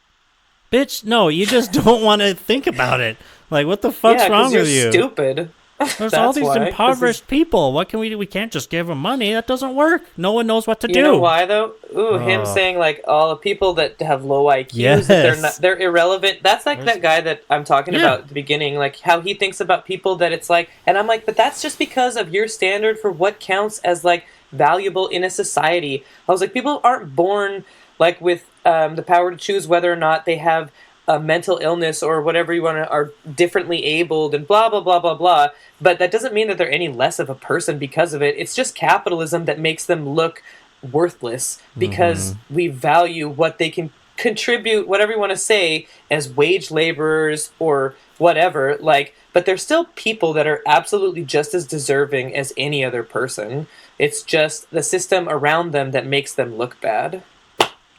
Bitch, no, you just don't want to think about it. Like, what the fuck's wrong with you? Stupid. There's all these impoverished people. What can we do? We can't just give them money. That doesn't work. No one knows what to do. You know why, though? Him saying, like, all the people that have low IQs, that they're irrelevant. That's like that guy that I'm talking about at the beginning, like, how he thinks about people that it's like, and I'm like, but that's just because of your standard for what counts as, like, valuable in a society. I was like, people aren't born, like, with the power to choose whether or not they have a mental illness or whatever you want to, are differently abled and blah, blah, blah, blah, blah. But that doesn't mean that they're any less of a person because of it. It's just capitalism that makes them look worthless because we value what they can contribute whatever you want to say as wage laborers or whatever, like, but they're still people that are absolutely just as deserving as any other person. It's just the system around them that makes them look bad.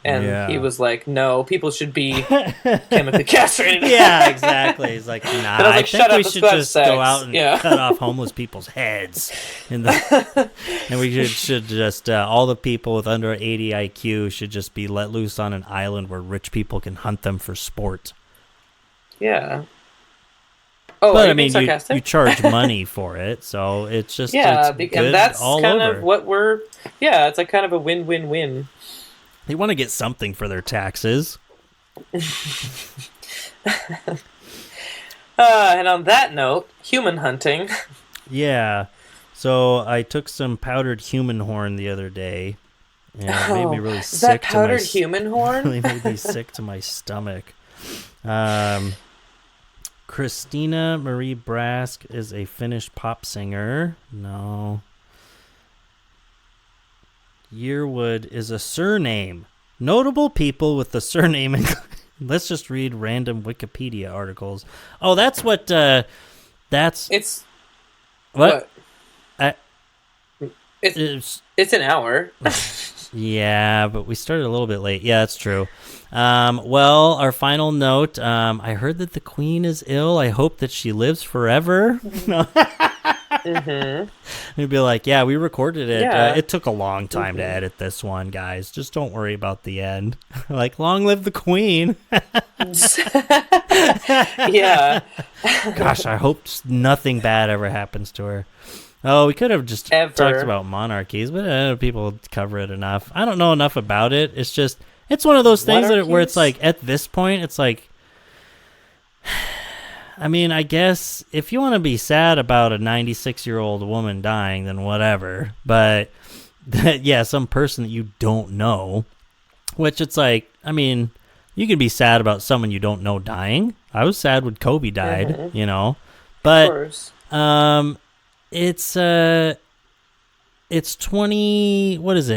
And he was like, no, people should be chemically castrated. Yeah, exactly. He's like, nah, I was like, I shut think up, we let's should go have just sex. go out and Yeah. cut off homeless people's heads. And we should just, all the people with under 80 IQ should just be let loose on an island where rich people can hunt them for sport. Yeah. Oh, But are I you being mean, sarcastic? you charge money for it, so it's just Yeah, it's good and that's all kind over. of what we're. Yeah, it's like kind of a win-win-win. They want to get something for their taxes. And on that note, human hunting. Yeah. So I took some powdered human horn the other day, and it made me really Is sick. that powdered human horn? Really made me sick to my stomach. Christina Marie Brask is a Finnish pop singer. No. Yearwood is a surname. Notable people with the surname. Let's just read random Wikipedia articles. Oh, that's what. That's It's what. it's an hour. Yeah, but we started a little bit late. Yeah, that's true. Well, our final note. I heard that the Queen is ill. I hope that she lives forever. We'd be like, yeah, we recorded it. Yeah. It took a long time to edit this one, guys. Just don't worry about the end. Like, long live the Queen. Yeah. Gosh, I hope nothing bad ever happens to her. Oh, we could have just talked about monarchies, but people cover it enough. I don't know enough about it. It's just, it's one of those things where it's like, at this point, it's like, I mean, I guess if you want to be sad about a 96-year-old woman dying, then whatever. But, yeah, some person that you don't know, which it's like, I mean, you can be sad about someone you don't know dying. I was sad when Kobe died, you know. But, Of course. it's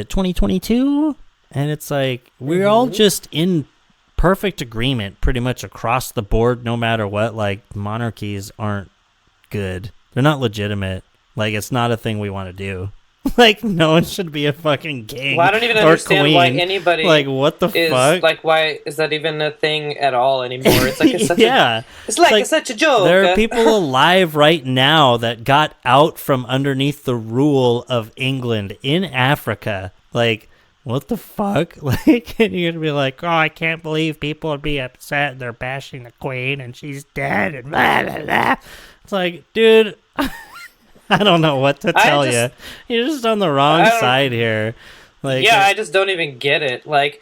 2022? And it's like, we're all just in perfect agreement pretty much across the board, no matter what. Like, monarchies aren't good. They're not legitimate. Like, it's not a thing we want to do. Like, no one should be a fucking king. Well, I don't even or understand queen. why anybody Like, what the is fuck? like, why is that even a thing at all anymore? It's like it's such Yeah. it's like Like, it's such a joke. There are people alive right now that got out from underneath the rule of England in Africa. Like, what the fuck? Like, and you're gonna be like, oh, I can't believe people would be upset. They're bashing the Queen and she's dead and blah, blah, blah. It's like, dude, I don't know what to tell you. You're just on the wrong side here. Like, yeah, I just don't even get it. Like,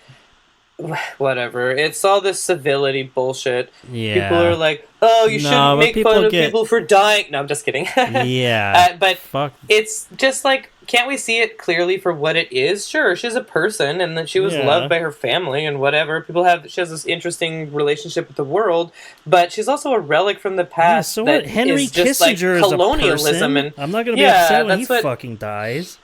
whatever. It's all this civility bullshit. Yeah. People are like, oh, you No, shouldn't but make people fun of get- people for dying. No, I'm just kidding. Yeah. But fuck. it's just like, can't we see it clearly for what it is? Sure, she's a person, and that she was Yeah. loved by her family and whatever. She has this interesting relationship with the world, but she's also a relic from the Yeah, past. so that what? Henry is just like Kissinger is a colonialism, person. and I'm not gonna be Yeah, upset when he that's what- fucking dies.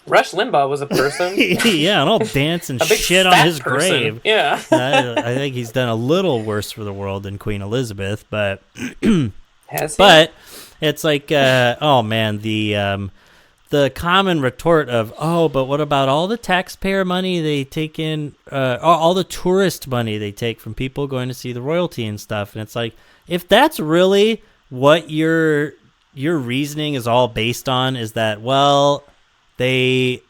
Rush Limbaugh was a person. Yeah, and I'll dance and A big shit on fat his person. grave. Yeah. I think he's done a little worse for the world than Queen Elizabeth, but Has he? but it's like, oh man, the common retort of, oh, but what about all the taxpayer money they take in, all the tourist money they take from people going to see the royalty and stuff? And it's like, if that's really what your reasoning is all based on, is that, well, the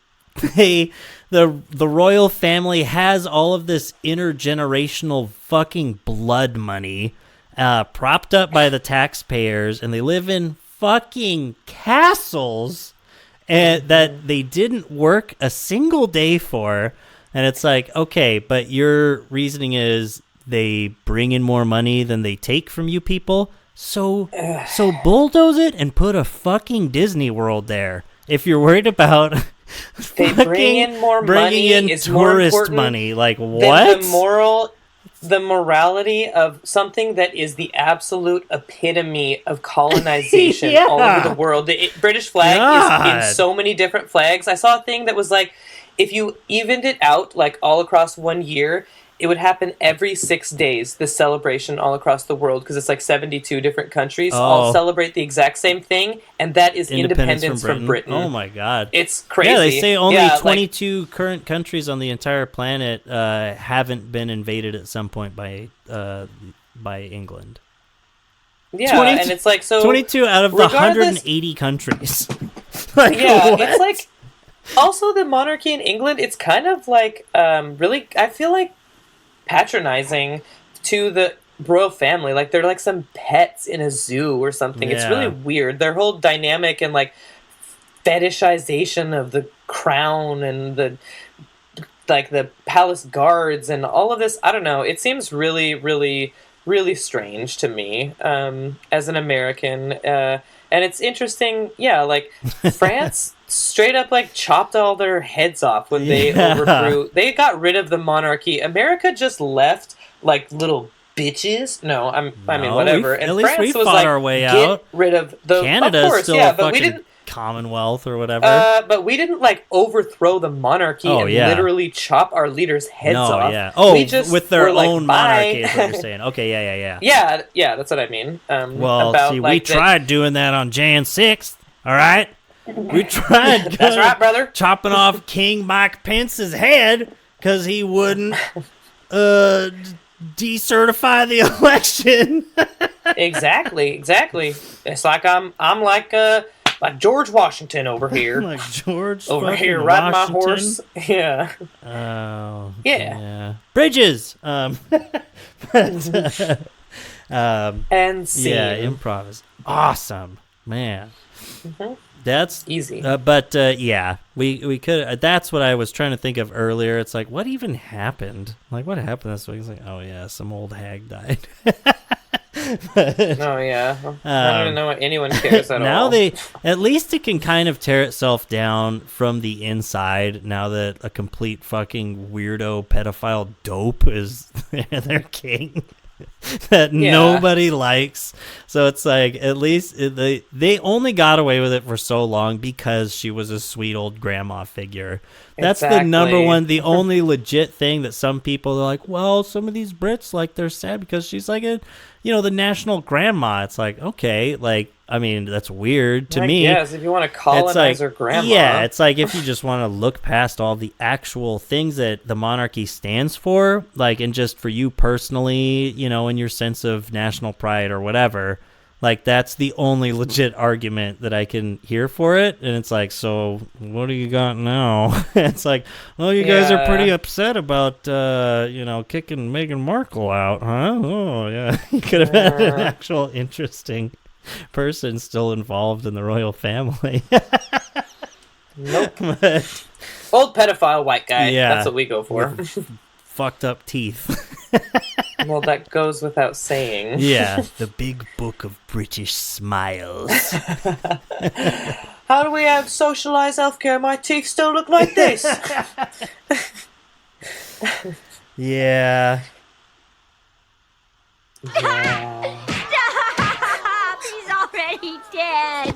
royal family has all of this intergenerational fucking blood money propped up by the taxpayers, and they live in fucking castles and that they didn't work a single day for. And it's like, okay, but your reasoning is they bring in more money than they take from you people, so bulldoze it and put a fucking Disney World there. If you're worried about they bring in more money is more tourist important money, like than what? the morality of something that is the absolute epitome of colonization Yeah. all over the world. The British flag is God. in so many different flags. I saw a thing that was like, if you evened it out like all across one year, it would happen every 6 days, this celebration all across the world, because it's like 72 different countries all celebrate the exact same thing, and that is independence from Britain. Oh my God. It's crazy. Yeah, they say only Yeah, 22 current countries on the entire planet haven't been invaded at some point by England. Yeah, and it's like, so 22 out of the 180 countries. Like, yeah, what? it's like, also the monarchy in England, it's kind of like, really, I feel like patronizing to the royal family. Like, they're like some pets in a zoo or something. It's really weird. Their whole dynamic and like fetishization of the crown and the palace guards and all of this, I don't know. It seems really, really, really strange to me as an American. And it's interesting, yeah, like France straight up like chopped all their heads off when they overthrew. They got rid of the monarchy. America just left like little bitches. No, I mean whatever. And at least France we was fought like, our way get out. rid of the Canada's of course, still yeah, a but we fucking didn't. Commonwealth or whatever. But we didn't like overthrow the monarchy and literally chop our leaders' heads off. Yeah. Oh, we just with their were like, own monarchy is what you're saying. Okay, yeah. Yeah, that's what I mean. Well, about, see, like, we tried doing that on Jan 6th, all right? We tried That's right, brother. chopping off King Mike Pence's head because he wouldn't decertify the election. Exactly. It's like I'm like George Washington over here. Like George over fucking here riding my Washington. horse. Yeah. Oh. Yeah. Bridges. And scene. Yeah, improv is awesome, man. Mm-hmm. That's easy. But yeah, we could. That's what I was trying to think of earlier. It's like, what even happened? Like, what happened this week? It's like, oh yeah, some old hag died. Oh yeah, I don't even know what anyone cares at now all. They, at least it can kind of tear itself down from the inside. Now that a complete fucking weirdo pedophile dope is their king. That nobody likes. So it's like, at least they only got away with it for so long because she was a sweet old grandma figure. That's the number one, the only legit thing that some people are like, well, some of these Brits, like, they're sad because she's like the national grandma. It's like, okay, like, I mean, that's weird to me. Yes, if you want to colonize her grandma. Yeah, it's like if you just want to look past all the actual things that the monarchy stands for, like, and just for you personally, in your sense of national pride or whatever, like, that's the only legit argument that I can hear for it. And it's like, so what do you got now? It's like, well, you guys are pretty upset about, kicking Meghan Markle out, huh? Oh, yeah. You could have had an actual interesting person still involved in the royal family. Nope. But, old pedophile white guy. Yeah. That's what we go for. fucked up teeth. Well, that goes without saying. Yeah, the big book of British smiles. How do we have socialized healthcare? My teeth still look like this. Yeah. Stop! He's already dead.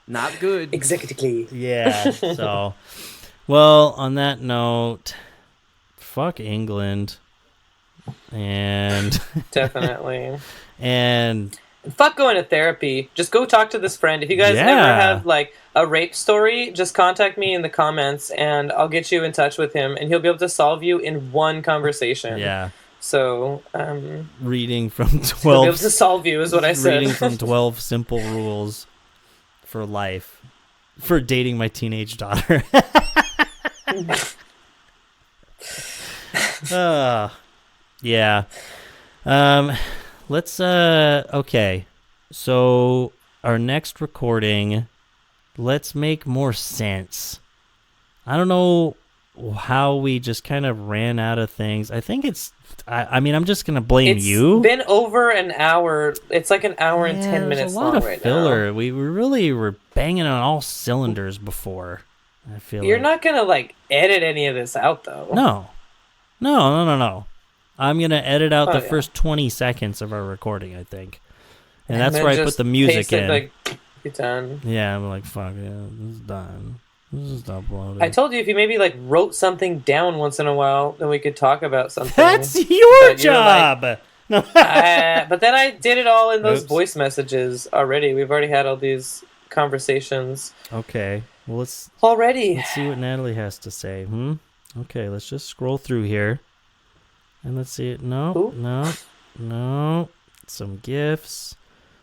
Not good. Executively. Yeah, so. Well, on that note, fuck England. And. Definitely. And. Fuck going to therapy. Just go talk to this friend. If you guys ever have, like, a rape story, just contact me in the comments and I'll get you in touch with him and he'll be able to solve you in one conversation. Yeah. So, reading from 12. He'll be able to solve you is what I said. Reading from 12 simple rules for life. For dating my teenage daughter. Yeah. Let's okay. So our next recording, let's make more sense. I don't know how we just kind of ran out of things. I think I mean, I'm just gonna blame you. It's been over an hour. It's like an hour and 10 minutes a lot long of right filler. now. We really were banging on all cylinders before. I feel You're like. not gonna like edit any of this out though. No. I'm gonna edit out the first 20 seconds of our recording, I think, and that's then where I just put the music paste it, in. like, you're done. Yeah, I'm like, fuck yeah, this is done. This is not bloated. I told you if you maybe like wrote something down once in a while, then we could talk about something. That's your But you're job. No. But then I did it all in those Oops. voice messages already. We've already had all these conversations Okay. Well, let's already. see what Natalie has to say. Okay, let's just scroll through here. And let's see it. No. Some gifts.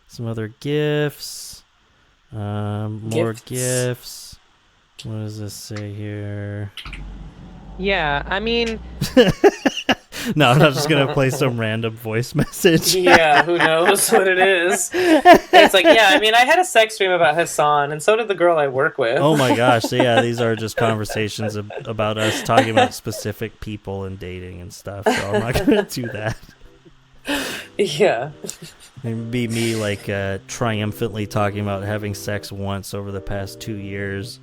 Some other gifts. More gifts. What does this say here? Yeah, I mean, No, I'm not just going to play some random voice message. yeah, who knows what it is? It's like, yeah, I mean, I had a sex dream about Hassan, and so did the girl I work with. Oh my gosh. So yeah, these are just conversations about us talking about specific people and dating and stuff. So I'm not going to do that. Yeah. It'd be me like triumphantly talking about having sex once over the past 2 years.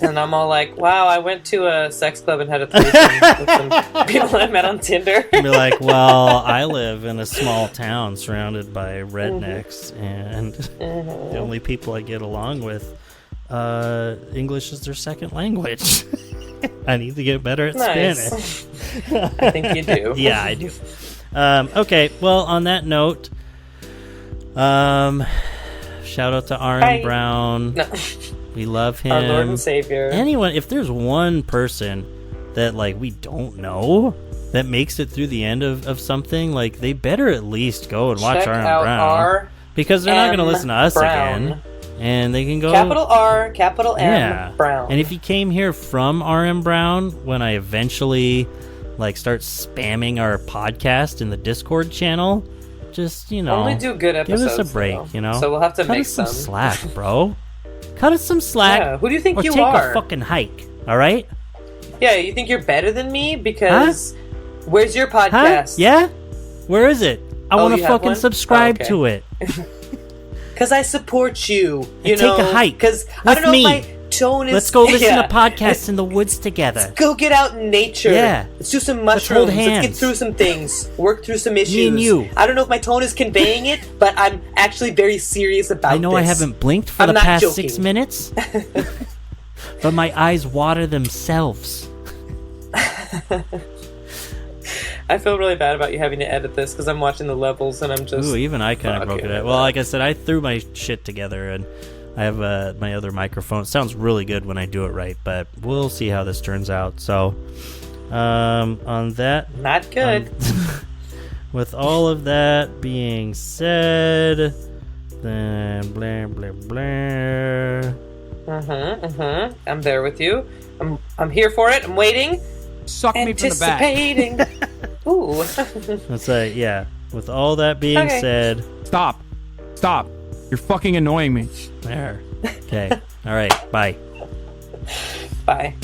And I'm all like, wow, I went to a sex club and had a threesome with some people I met on Tinder. Be like, well, I live in a small town surrounded by rednecks, and the only people I get along with, English is their second language. I need to get better at Nice. Spanish. I think you do. Yeah, I do. Okay, well, on that note, shout out to Aaron Hi. Brown. No. We love him. Our Lord and Savior. Anyone, if there's one person that like we don't know that makes it through the end of something, like they better at least go and watch Check Aaron out Brown, R. because they're not going to M. listen to us Brown. again, and they can go Capital R, capital M, yeah. Brown. And if you came here from RM Brown, when I eventually like start spamming our podcast in the Discord channel, just only do good give episodes. us a break, though. So we'll have to cut make us some slack, bro. Cut us some slack. Yeah, who do you think or you take are? a fucking hike, all right? Yeah, you think you're better than me because where's your podcast? Huh? Yeah? Where is it? I want to you have fucking one? subscribe Oh, okay. to it. Because I support you. You And know, take a hike Because I don't with know me. if my tone is. Let's go listen yeah. to podcasts in the woods together. Go get out in nature. Yeah. Let's do some Let's hold mushrooms. Let's get hands. through some things. Work through some issues. and you. I don't know if my tone is conveying it, but I'm actually very serious about I know I this. haven't blinked for I'm the not past joking. 6 minutes, but my eyes water themselves. I feel really bad about you having to edit this because I'm watching the levels and I'm just. Ooh, even I kind of broke fucking it out. Well, like I said, I threw my shit together, and I have my other microphone. It sounds really good when I do it right, but we'll see how this turns out. So, on that, Not good. with all of that being said, then blah blah blah. I'm there with you. I'm here for it. I'm waiting. Suck me from the back. Anticipating. Ooh. Let's say, yeah. With all that being Okay. said, Stop. You're fucking annoying me. there. Okay. All right. Bye. Bye.